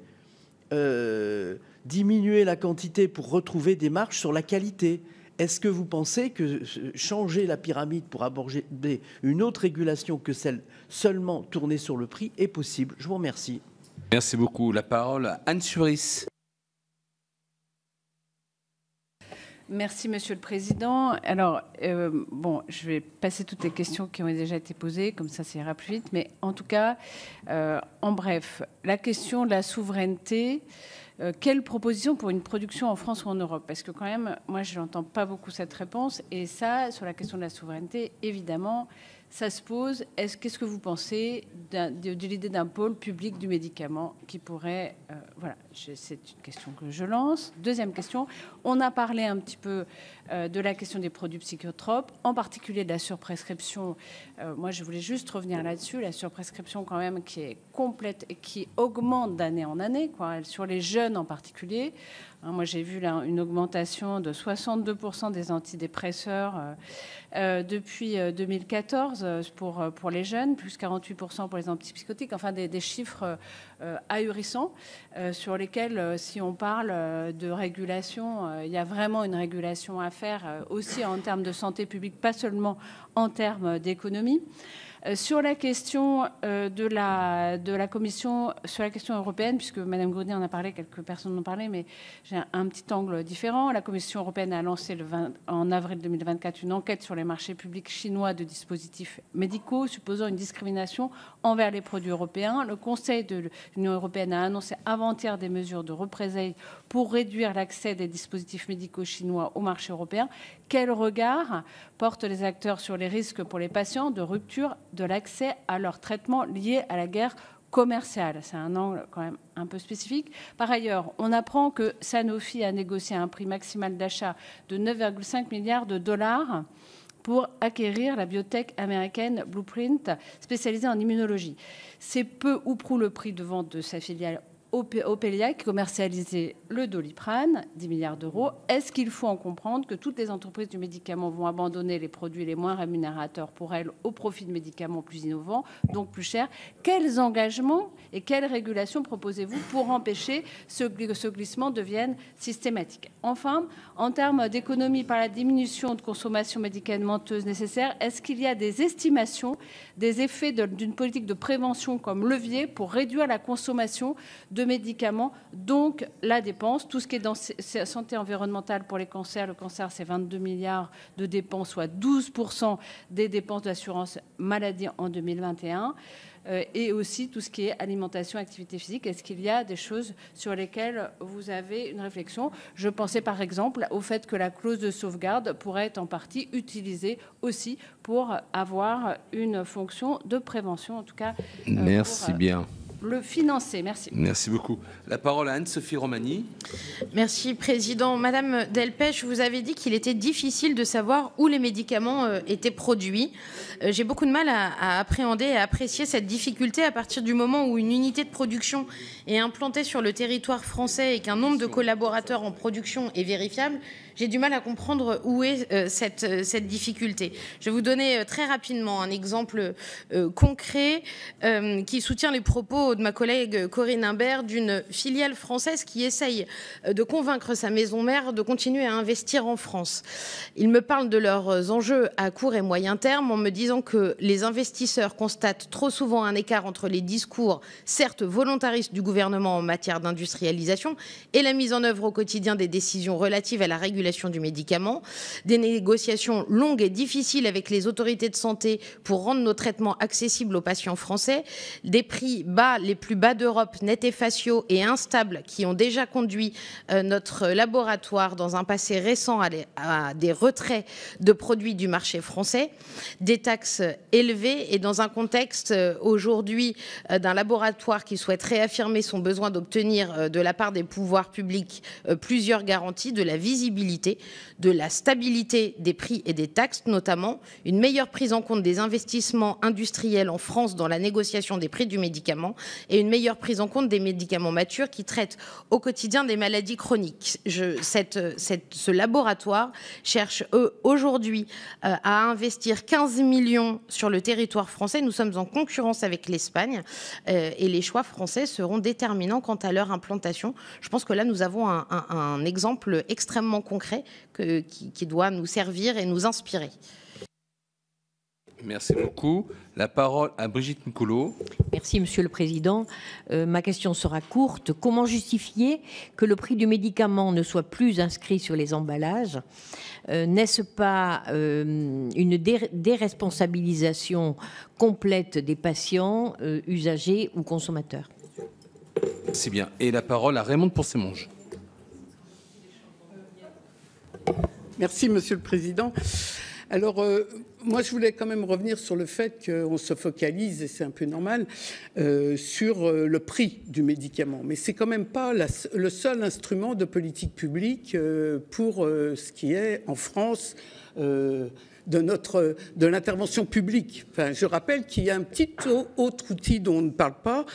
diminuer la quantité pour retrouver des marges sur la qualité. Est-ce que vous pensez que changer la pyramide pour aborder une autre régulation que celle seulement tournée sur le prix est possible? Je vous remercie. Merci beaucoup. La parole à Anne Suris. Merci, Monsieur le Président. Alors, je vais passer toutes les questions qui ont déjà été posées, comme ça ira plus vite. Mais en tout cas, en bref, la question de la souveraineté, quelle proposition pour une production en France ou en Europe? Parce que quand même, moi, je n'entends pas beaucoup cette réponse. Et ça, sur la question de la souveraineté, évidemment, ça se pose. Qu'est-ce que vous pensez de l'idée d'un pôle public du médicament qui pourrait... voilà, c'est une question que je lance. Deuxième question, on a parlé un petit peu de la question des produits psychotropes, en particulier de la surprescription. Moi, je voulais juste revenir là-dessus. La surprescription, quand même, qui est complète et qui augmente d'année en année, quoi, sur les jeunes en particulier. Moi, j'ai vu là une augmentation de 62% des antidépresseurs depuis 2014 pour les jeunes, plus 48% pour les antipsychotiques, enfin des chiffres ahurissants sur lesquels, si on parle de régulation, il y a vraiment une régulation à faire aussi en termes de santé publique, pas seulement en termes d'économie. Sur la question de la Commission, sur la question européenne, puisque Mme Gruny en a parlé, quelques personnes en ont parlé, mais j'ai un petit angle différent. La Commission européenne a lancé en avril 2024 une enquête sur les marchés publics chinois de dispositifs médicaux, supposant une discrimination envers les produits européens. Le Conseil de l'Union européenne a annoncé avant-hier des mesures de représailles pour réduire l'accès des dispositifs médicaux chinois au marché européen. Quel regard portent les acteurs sur les risques pour les patients de rupture de l'accès à leur traitement lié à la guerre commerciale? C'est un angle quand même un peu spécifique. Par ailleurs, on apprend que Sanofi a négocié un prix maximal d'achat de 9,5 milliards de dollars pour acquérir la biotech américaine Blueprint, spécialisée en immunologie. C'est peu ou prou le prix de vente de sa filiale Opelia, qui commercialisait le Doliprane, 10 milliards d'euros. Est-ce qu'il faut en comprendre que toutes les entreprises du médicament vont abandonner les produits les moins rémunérateurs pour elles au profit de médicaments plus innovants, donc plus chers? Quels engagements et quelles régulations proposez-vous pour empêcher que ce glissement devienne systématique? Enfin, en termes d'économie par la diminution de consommation médicamenteuse nécessaire, est-ce qu'il y a des estimations des effets d'une politique de prévention comme levier pour réduire la consommation de médicaments, donc la dépense, tout ce qui est dans santé environnementale pour les cancers. Le cancer, c'est 22 milliards de dépenses, soit 12% des dépenses d'assurance maladie en 2021. Et aussi tout ce qui est alimentation, activité physique. Est-ce qu'il y a des choses sur lesquelles vous avez une réflexion? Je pensais par exemple au fait que la clause de sauvegarde pourrait être en partie utilisée aussi pour avoir une fonction de prévention, en tout cas. Merci bien. Le financer. Merci. Merci beaucoup. La parole à Anne-Sophie Romani. Merci, Président. Madame Delpech, vous avez dit qu'il était difficile de savoir où les médicaments étaient produits. J'ai beaucoup de mal à appréhender et à apprécier cette difficulté à partir du moment où une unité de production est implantée sur le territoire français et qu'un nombre de collaborateurs en production est vérifiable. J'ai du mal à comprendre où est cette difficulté. Je vais vous donner très rapidement un exemple concret qui soutient les propos de ma collègue Corinne Imbert d'une filiale française qui essaye de convaincre sa maison mère de continuer à investir en France. Ils me parlent de leurs enjeux à court et moyen terme en me disant que les investisseurs constatent trop souvent un écart entre les discours, certes volontaristes, du gouvernement en matière d'industrialisation et la mise en œuvre au quotidien des décisions relatives à la régulation du médicament, des négociations longues et difficiles avec les autorités de santé pour rendre nos traitements accessibles aux patients français, des prix bas, les plus bas d'Europe, nets et faciaux et instables, qui ont déjà conduit notre laboratoire dans un passé récent à des retraits de produits du marché français, des taxes élevées et dans un contexte aujourd'hui d'un laboratoire qui souhaite réaffirmer son besoin d'obtenir de la part des pouvoirs publics plusieurs garanties, de la visibilité, de la stabilité des prix et des taxes, notamment une meilleure prise en compte des investissements industriels en France dans la négociation des prix du médicament et une meilleure prise en compte des médicaments matures qui traitent au quotidien des maladies chroniques. Ce laboratoire cherche aujourd'hui à investir 15 millions sur le territoire français. Nous sommes en concurrence avec l'Espagne et les choix français seront déterminants quant à leur implantation. Je pense que là, nous avons un exemple extrêmement concret qui doit nous servir et nous inspirer. Merci beaucoup. La parole à Brigitte Nicolot. Merci, Monsieur le Président. Ma question sera courte. Comment justifier que le prix du médicament ne soit plus inscrit sur les emballages? N'est-ce pas une déresponsabilisation complète des patients, usagers ou consommateurs? C'est bien. Et la parole à Raymond Poncet-Monge. Merci, Monsieur le Président. Alors, moi, je voulais quand même revenir sur le fait qu'on se focalise, et c'est un peu normal, sur le prix du médicament. Mais c'est quand même pas le seul instrument de politique publique pour ce qui est, en France, de l'intervention publique. Enfin, je rappelle qu'il y a un petit autre outil dont on ne parle pas,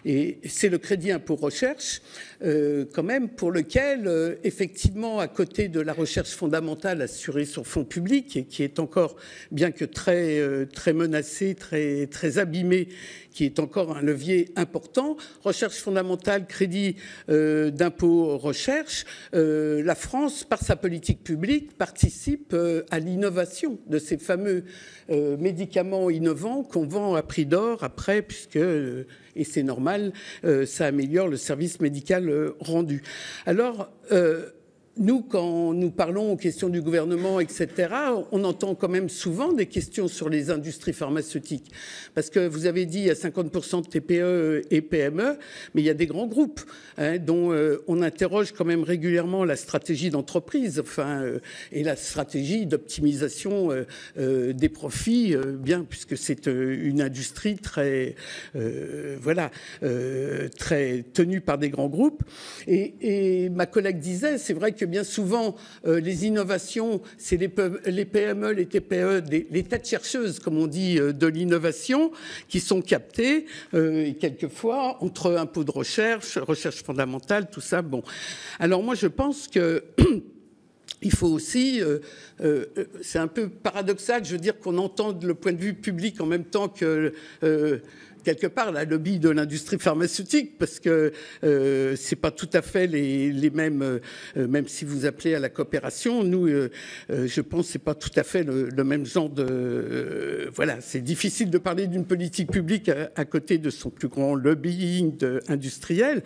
et c'est le crédit impôt recherche, quand même, pour lequel, effectivement, à côté de la recherche fondamentale assurée sur fonds publics, et qui est encore, bien que très menacée, très abîmée, qui est encore un levier important, recherche fondamentale, crédit d'impôt recherche, la France, par sa politique publique, participe à l'innovation. de ces fameux médicaments innovants qu'on vend à prix d'or après, puisque, et c'est normal, ça améliore le service médical rendu. Alors, nous, quand nous parlons aux questions du gouvernement, etc., on entend quand même souvent des questions sur les industries pharmaceutiques. Parce que vous avez dit, il y a 50% de TPE et PME, mais il y a des grands groupes dont on interroge quand même régulièrement la stratégie d'entreprise, et la stratégie d'optimisation des profits, bien, puisque c'est une industrie très, très tenue par des grands groupes. Et ma collègue disait, c'est vrai que bien souvent, les innovations, c'est les PME, les TPE, les têtes chercheuses, comme on dit, de l'innovation, qui sont captées, et quelquefois, entre impôts de recherche fondamentale, tout ça. Bon. Alors moi, je pense que il faut aussi, c'est un peu paradoxal, je veux dire, qu'on entende le point de vue public en même temps que quelque part la lobby de l'industrie pharmaceutique, parce que c'est pas tout à fait les mêmes, même si vous appelez à la coopération, nous, je pense que c'est pas tout à fait le même genre de, voilà, c'est difficile de parler d'une politique publique à côté de son plus grand lobbying industriel,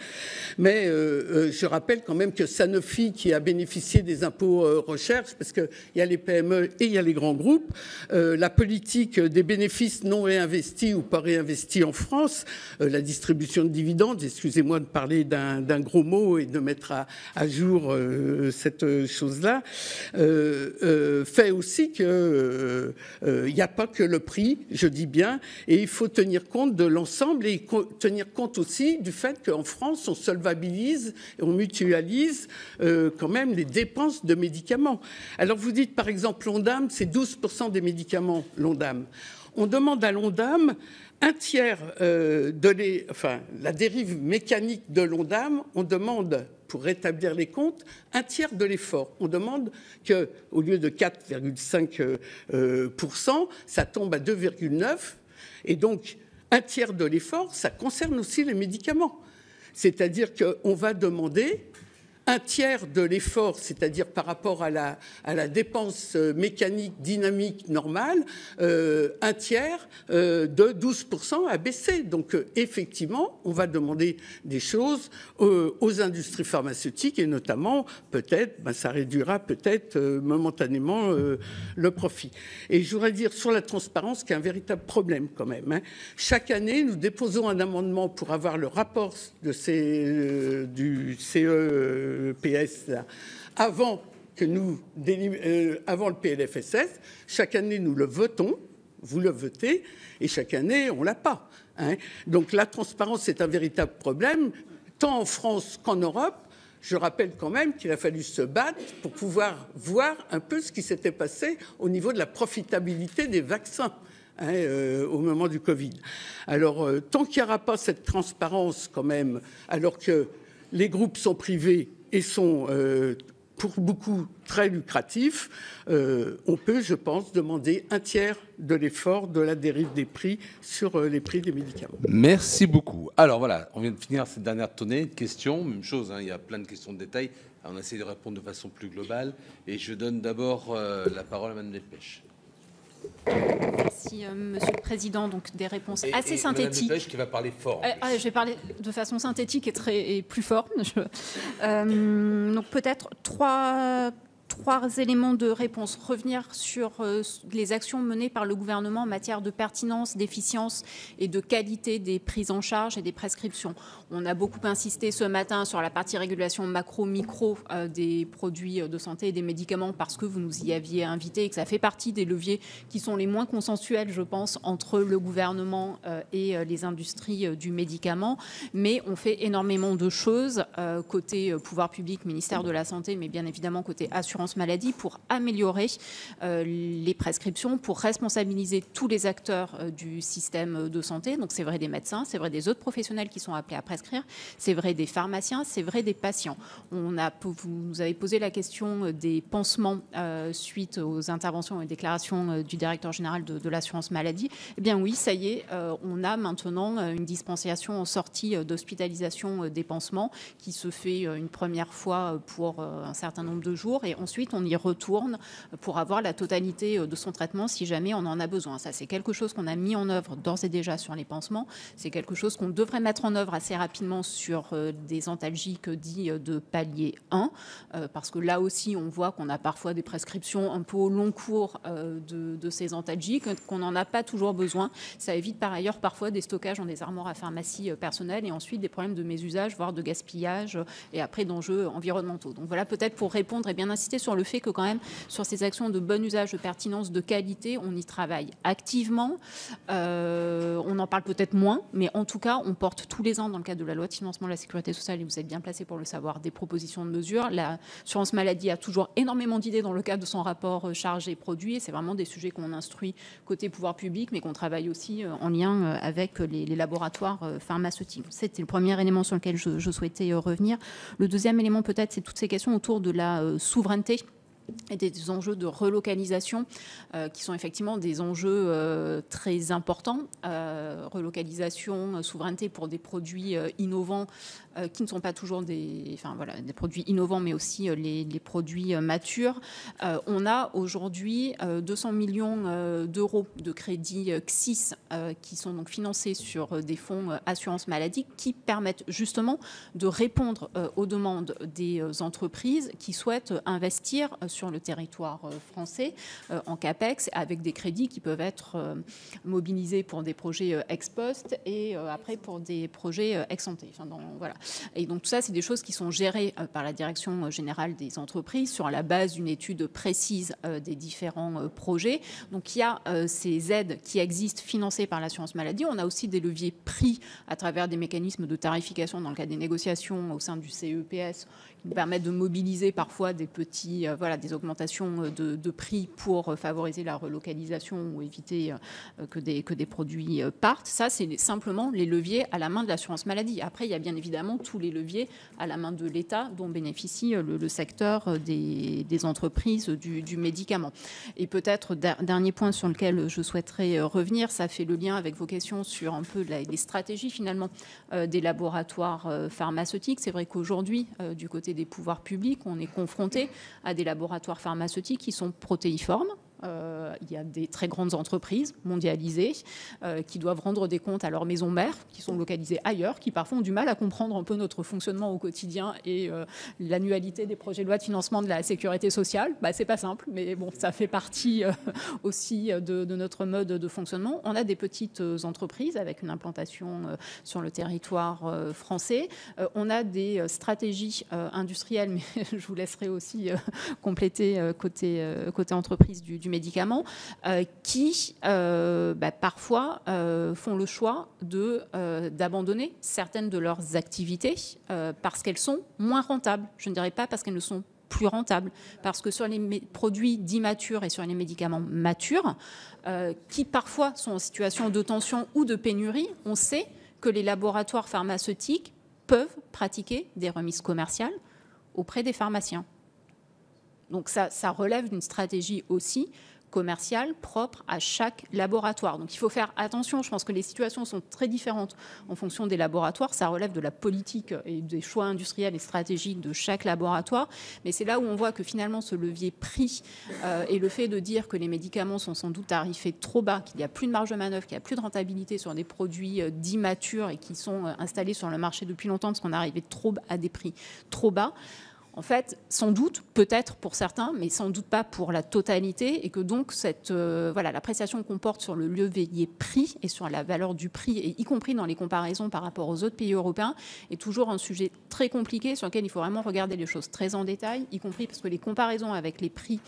mais je rappelle quand même que Sanofi, qui a bénéficié des impôts recherche, parce qu'il y a les PME et il y a les grands groupes, la politique des bénéfices non réinvestis ou pas réinvestis en France, la distribution de dividendes, excusez-moi de parler d'un gros mot et de mettre à jour cette chose-là, fait aussi qu'il n'y a pas que le prix, je dis bien, et il faut tenir compte de l'ensemble et tenir compte aussi du fait qu'en France, on solvabilise et on mutualise quand même les dépenses de médicaments. Alors vous dites par exemple l'Ondam, c'est 12% des médicaments, l'Ondam. On demande à l'Ondam un tiers la dérive mécanique de l'Ondam, on demande, pour rétablir les comptes, un tiers de l'effort. On demande qu'au lieu de 4,5%, ça tombe à 2,9%. Et donc, un tiers de l'effort, ça concerne aussi les médicaments. C'est-à-dire qu'on va demander un tiers de l'effort, c'est-à-dire par rapport à la dépense mécanique dynamique normale, un tiers de 12% à baisser. Donc effectivement, on va demander des choses aux industries pharmaceutiques et notamment peut-être, ça réduira peut-être momentanément le profit. Et je voudrais dire sur la transparence qu'il y a un véritable problème quand même. Chaque année, nous déposons un amendement pour avoir le rapport du CEPS avant le PLFSS. Chaque année, nous le votons, vous le votez, et chaque année, on ne l'a pas. Donc la transparence est un véritable problème, tant en France qu'en Europe. Je rappelle quand même qu'il a fallu se battre pour pouvoir voir un peu ce qui s'était passé au niveau de la profitabilité des vaccins. Au moment du Covid. Alors, tant qu'il n'y aura pas cette transparence quand même, alors que les groupes sont privés et sont pour beaucoup très lucratifs, on peut, je pense, demander un tiers de l'effort de la dérive des prix sur les prix des médicaments. Merci beaucoup. Alors voilà, on vient de finir cette dernière tournée de questions. Même chose, il y a plein de questions de détail. On essaie de répondre de façon plus globale. Et je donne d'abord la parole à Mme Delpech. Merci, Monsieur le Président. Donc, des réponses assez synthétiques. Madame Delpech qui va parler fort. Je vais parler de façon synthétique et plus fort. Donc, peut-être trois éléments de réponse. Revenir sur les actions menées par le gouvernement en matière de pertinence, d'efficience et de qualité des prises en charge et des prescriptions. On a beaucoup insisté ce matin sur la partie régulation macro-micro des produits de santé et des médicaments parce que vous nous y aviez invité et que ça fait partie des leviers qui sont les moins consensuels, je pense, entre le gouvernement et les industries du médicament. Mais on fait énormément de choses côté pouvoir public, ministère de la Santé, mais bien évidemment côté assurance maladie pour améliorer les prescriptions, pour responsabiliser tous les acteurs du système de santé. Donc c'est vrai des médecins, c'est vrai des autres professionnels qui sont appelés à prescrire, c'est vrai des pharmaciens, c'est vrai des patients. Vous nous avez posé la question des pansements suite aux interventions et déclarations du directeur général de l'assurance maladie. Eh bien oui, ça y est, on a maintenant une dispensation en sortie d'hospitalisation des pansements qui se fait une première fois pour un certain nombre de jours et qu'ensuite on y retourne pour avoir la totalité de son traitement si jamais on en a besoin. Ça, c'est quelque chose qu'on a mis en œuvre d'ores et déjà sur les pansements. C'est quelque chose qu'on devrait mettre en œuvre assez rapidement sur des antalgiques dits de palier 1, parce que là aussi, on voit qu'on a parfois des prescriptions un peu au long cours de ces antalgiques, qu'on n'en a pas toujours besoin. Ça évite par ailleurs parfois des stockages dans des armoires à pharmacie personnelles et ensuite des problèmes de mésusage, voire de gaspillage et après d'enjeux environnementaux. Donc voilà, peut-être pour répondre et bien insister sur le fait que quand même, sur ces actions de bon usage, de pertinence, de qualité, on y travaille activement. On en parle peut-être moins, mais en tout cas, on porte tous les ans dans le cadre de la loi de financement de la sécurité sociale, et vous êtes bien placé pour le savoir, des propositions de mesures. L'assurance maladie a toujours énormément d'idées dans le cadre de son rapport charge et produit, et c'est vraiment des sujets qu'on instruit côté pouvoir public, mais qu'on travaille aussi en lien avec les laboratoires pharmaceutiques. C'était le premier élément sur lequel je souhaitais revenir. Le deuxième élément, peut-être, c'est toutes ces questions autour de la souveraineté et des enjeux de relocalisation qui sont effectivement des enjeux très importants. Relocalisation, souveraineté pour des produits innovants qui ne sont pas toujours des produits innovants, mais aussi les produits matures. On a aujourd'hui 200 millions d'euros de crédits CSIS qui sont donc financés sur des fonds assurance maladie qui permettent justement de répondre aux demandes des entreprises qui souhaitent investir sur le territoire français en CAPEX avec des crédits qui peuvent être mobilisés pour des projets ex post et après pour des projets ex ante. Voilà. Et donc tout ça, c'est des choses qui sont gérées par la Direction générale des entreprises sur la base d'une étude précise des différents projets. Donc il y a ces aides qui existent financées par l'assurance maladie. On a aussi des leviers prix à travers des mécanismes de tarification dans le cadre des négociations au sein du CEPS qui nous permettent de mobiliser parfois des petits, des augmentations de prix pour favoriser la relocalisation ou éviter que des produits partent. Ça, c'est simplement les leviers à la main de l'assurance maladie. Après, il y a bien évidemment tous les leviers à la main de l'État dont bénéficie le secteur des entreprises du médicament. Et peut-être, dernier point sur lequel je souhaiterais revenir, ça fait le lien avec vos questions sur un peu les stratégies finalement des laboratoires pharmaceutiques. C'est vrai qu'aujourd'hui, du côté des pouvoirs publics, on est confronté à des laboratoires pharmaceutiques qui sont protéiformes. Il y a des très grandes entreprises mondialisées qui doivent rendre des comptes à leurs maisons mères, qui sont localisées ailleurs, qui parfois ont du mal à comprendre un peu notre fonctionnement au quotidien et l'annualité des projets de loi de financement de la sécurité sociale. C'est pas simple, mais bon, ça fait partie aussi de notre mode de fonctionnement. On a des petites entreprises avec une implantation sur le territoire français. On a des stratégies industrielles, mais je vous laisserai aussi compléter côté entreprise du médicament, qui parfois font le choix d'abandonner certaines de leurs activités parce qu'elles sont moins rentables. Je ne dirais pas parce qu'elles ne sont plus rentables, parce que sur les produits dits matures et sur les médicaments matures, qui parfois sont en situation de tension ou de pénurie, on sait que les laboratoires pharmaceutiques peuvent pratiquer des remises commerciales auprès des pharmaciens. Donc ça relève d'une stratégie aussi commerciale propre à chaque laboratoire. Donc il faut faire attention. Je pense que les situations sont très différentes en fonction des laboratoires. Ça relève de la politique et des choix industriels et stratégiques de chaque laboratoire. Mais c'est là où on voit que finalement ce levier prix et le fait de dire que les médicaments sont sans doute tarifés trop bas, qu'il n'y a plus de marge de manœuvre, qu'il n'y a plus de rentabilité sur des produits dits matures et qui sont installés sur le marché depuis longtemps parce qu'on est arrivé à des prix trop bas. En fait, sans doute, peut-être pour certains, mais sans doute pas pour la totalité, et que donc l'appréciation qu'on porte sur le levier prix et sur la valeur du prix, et y compris dans les comparaisons par rapport aux autres pays européens, est toujours un sujet très compliqué sur lequel il faut vraiment regarder les choses très en détail, y compris parce que les comparaisons avec les prix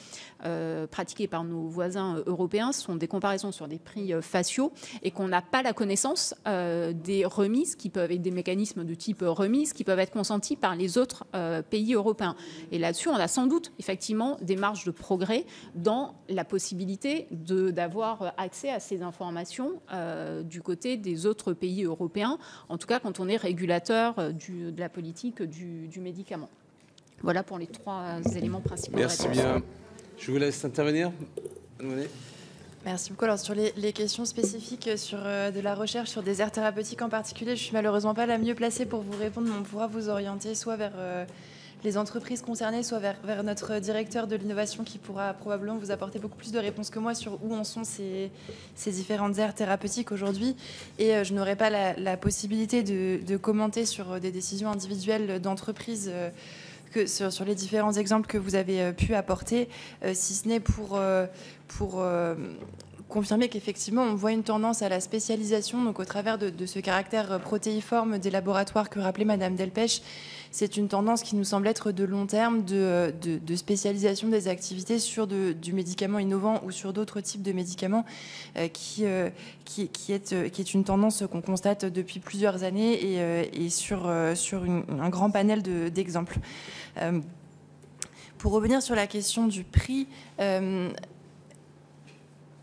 pratiqués par nos voisins européens sont des comparaisons sur des prix faciaux, et qu'on n'a pas la connaissance des remises qui peuvent être des mécanismes de type remise qui peuvent être consentis par les autres pays européens. Et là-dessus, on a sans doute effectivement des marges de progrès dans la possibilité d'avoir accès à ces informations du côté des autres pays européens, en tout cas quand on est régulateur de la politique du médicament. Voilà pour les trois éléments principaux. Merci bien. Je vous laisse intervenir. Merci beaucoup. Alors sur les questions spécifiques sur de la recherche sur des aires thérapeutiques en particulier, je suis malheureusement pas la mieux placée pour vous répondre, mais on pourra vous orienter soit vers les entreprises concernées, soit vers notre directeur de l'innovation qui pourra probablement vous apporter beaucoup plus de réponses que moi sur où en sont ces différentes aires thérapeutiques aujourd'hui. Et je n'aurai pas la possibilité de commenter sur des décisions individuelles d'entreprises que sur les différents exemples que vous avez pu apporter, si ce n'est pour confirmer qu'effectivement, on voit une tendance à la spécialisation, donc au travers de ce caractère protéiforme des laboratoires que rappelait Madame Delpech. C'est une tendance qui nous semble être de long terme de spécialisation des activités sur du médicament innovant ou sur d'autres types de médicaments qui est une tendance qu'on constate depuis plusieurs années et sur un grand panel d'exemples. Pour revenir sur la question du prix,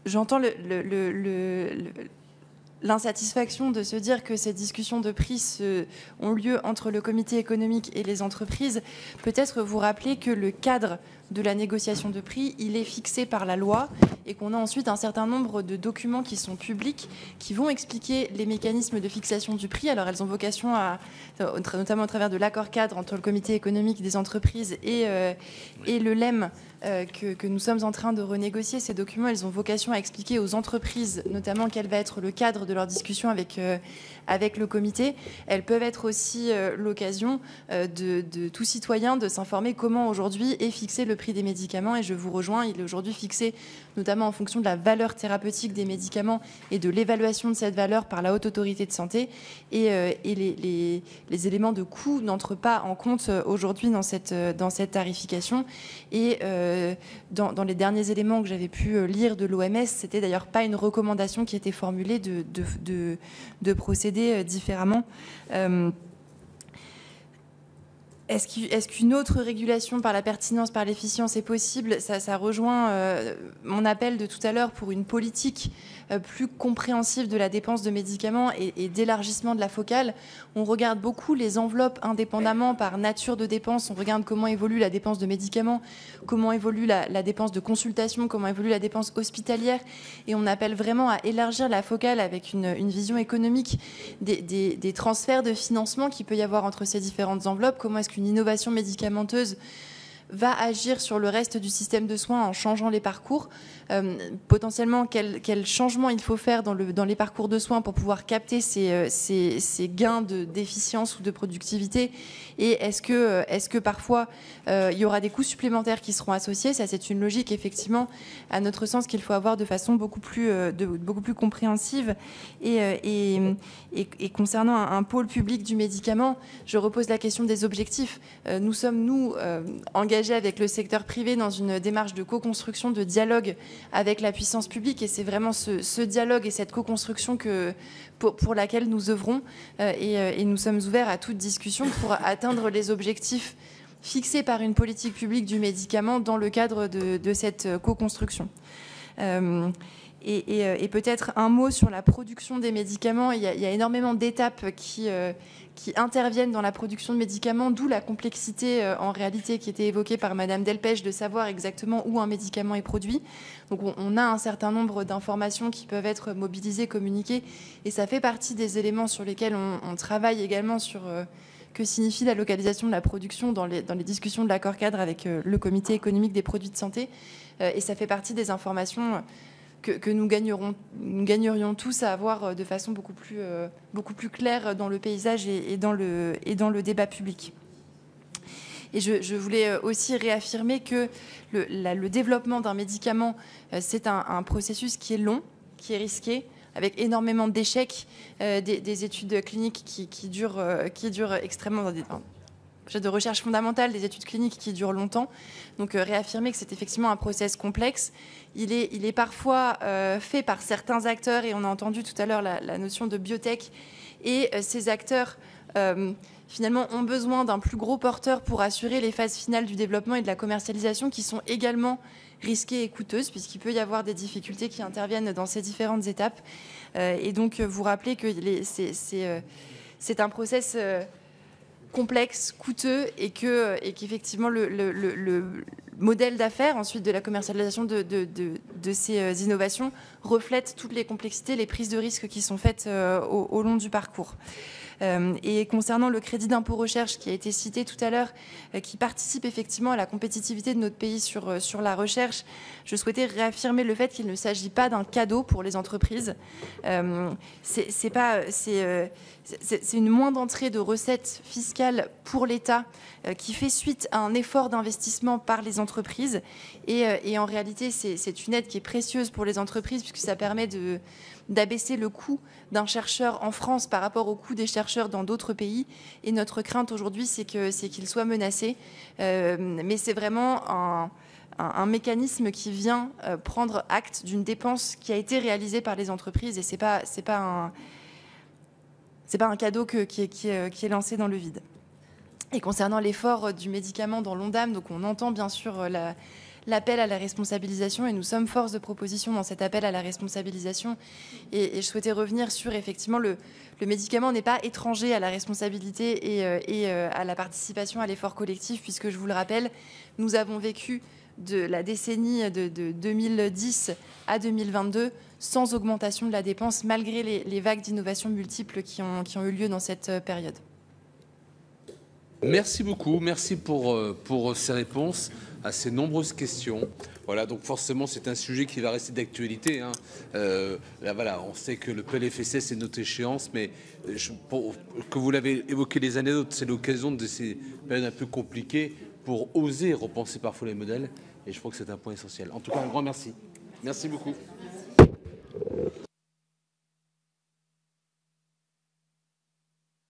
j'entends l'insatisfaction de se dire que ces discussions de prix ont lieu entre le comité économique et les entreprises. Peut-être vous rappeler que le cadre de la négociation de prix, il est fixé par la loi et qu'on a ensuite un certain nombre de documents qui sont publics, qui vont expliquer les mécanismes de fixation du prix. Alors elles ont vocation notamment à travers de l'accord cadre entre le comité économique des entreprises et le LEM, que nous sommes en train de renégocier. Ces documents, ils ont vocation à expliquer aux entreprises, notamment quel va être le cadre de leur discussion avec le comité. Elles peuvent être aussi l'occasion de tout citoyen de s'informer comment aujourd'hui est fixé le prix des médicaments. Et je vous rejoins, il est aujourd'hui fixé notamment en fonction de la valeur thérapeutique des médicaments et de l'évaluation de cette valeur par la Haute Autorité de Santé. Et les éléments de coût n'entrent pas en compte aujourd'hui dans cette tarification. Et dans les derniers éléments que j'avais pu lire de l'OMS, c'était d'ailleurs pas une recommandation qui était formulée de procéder différemment. Est-ce qu'une autre régulation par la pertinence, par l'efficience est possible ? Ça rejoint mon appel de tout à l'heure pour une politique plus compréhensive de la dépense de médicaments et d'élargissement de la focale. On regarde beaucoup les enveloppes indépendamment par nature de dépenses. On regarde comment évolue la dépense de médicaments, comment évolue la dépense de consultation, comment évolue la dépense hospitalière. Et on appelle vraiment à élargir la focale avec une vision économique des transferts de financement qu'il peut y avoir entre ces différentes enveloppes. Comment est-ce qu'une innovation médicamenteuse va agir sur le reste du système de soins en changeant les parcours, potentiellement quel changement il faut faire dans les parcours de soins pour pouvoir capter ces gains d'efficience ou de productivité, et est-ce que parfois il y aura des coûts supplémentaires qui seront associés. Ça, c'est une logique effectivement à notre sens qu'il faut avoir de façon beaucoup plus compréhensive. Et concernant un pôle public du médicament, je repose la question des objectifs. Nous sommes engagés avec le secteur privé dans une démarche de co-construction, de dialogue avec la puissance publique, et c'est vraiment ce dialogue et cette co-construction pour laquelle nous œuvrons, et nous sommes ouverts à toute discussion pour atteindre les objectifs fixés par une politique publique du médicament dans le cadre de cette co-construction. Et peut-être un mot sur la production des médicaments. Il y a énormément d'étapes qui interviennent dans la production de médicaments, d'où la complexité en réalité qui était évoquée par Madame Delpech de savoir exactement où un médicament est produit. Donc on a un certain nombre d'informations qui peuvent être mobilisées, communiquées, et ça fait partie des éléments sur lesquels on travaille également sur que signifie la localisation de la production dans les discussions de l'accord cadre avec le comité économique des produits de santé, et ça fait partie des informations que nous gagnerions tous à avoir de façon beaucoup plus claire dans le paysage et dans le débat public. Et je voulais aussi réaffirmer que le développement d'un médicament, c'est un processus qui est long, qui est risqué, avec énormément d'échecs, des études cliniques qui durent extrêmement... de recherche fondamentale, des études cliniques qui durent longtemps. Donc réaffirmer que c'est effectivement un process complexe. Il est parfois fait par certains acteurs, et on a entendu tout à l'heure la notion de biotech, et ces acteurs finalement ont besoin d'un plus gros porteur pour assurer les phases finales du développement et de la commercialisation, qui sont également risquées et coûteuses, puisqu'il peut y avoir des difficultés qui interviennent dans ces différentes étapes. Et donc vous rappelez que c'est un process complexe, coûteux, et qu'effectivement le modèle d'affaires ensuite de la commercialisation de ces innovations reflète toutes les complexités, les prises de risques qui sont faites au long du parcours. Et concernant le crédit d'impôt recherche qui a été cité tout à l'heure, qui participe effectivement à la compétitivité de notre pays sur la recherche, je souhaitais réaffirmer le fait qu'il ne s'agit pas d'un cadeau pour les entreprises. C'est une moindre entrée de recettes fiscales pour l'État qui fait suite à un effort d'investissement par les entreprises. Et en réalité, c'est une aide qui est précieuse pour les entreprises puisque ça permet d'abaisser le coût d'un chercheur en France par rapport au coût des chercheurs dans d'autres pays. Et notre crainte aujourd'hui, c'est qu'il soit menacé. Mais c'est vraiment un mécanisme qui vient prendre acte d'une dépense qui a été réalisée par les entreprises. Et c'est pas un cadeau qui est lancé dans le vide. Et concernant l'effort du médicament dans l'ONDAM, donc on entend bien sûr l'appel à la responsabilisation et nous sommes force de proposition dans cet appel à la responsabilisation. Et je souhaitais revenir sur effectivement le médicament n'est pas étranger à la responsabilité et à la participation à l'effort collectif puisque je vous le rappelle, nous avons vécu de la décennie de 2010 à 2022 sans augmentation de la dépense malgré les vagues d'innovation multiples qui ont eu lieu dans cette période. Merci beaucoup, merci pour ces réponses à ces nombreuses questions. Voilà, donc forcément c'est un sujet qui va rester d'actualité. Hein. Là, voilà, on sait que le PLFSS c'est notre échéance, mais que vous l'avez évoqué les années d'autres, c'est l'occasion de ces périodes un peu compliquées pour oser repenser parfois les modèles. Et je crois que c'est un point essentiel. En tout cas, un grand merci. Merci beaucoup. Merci.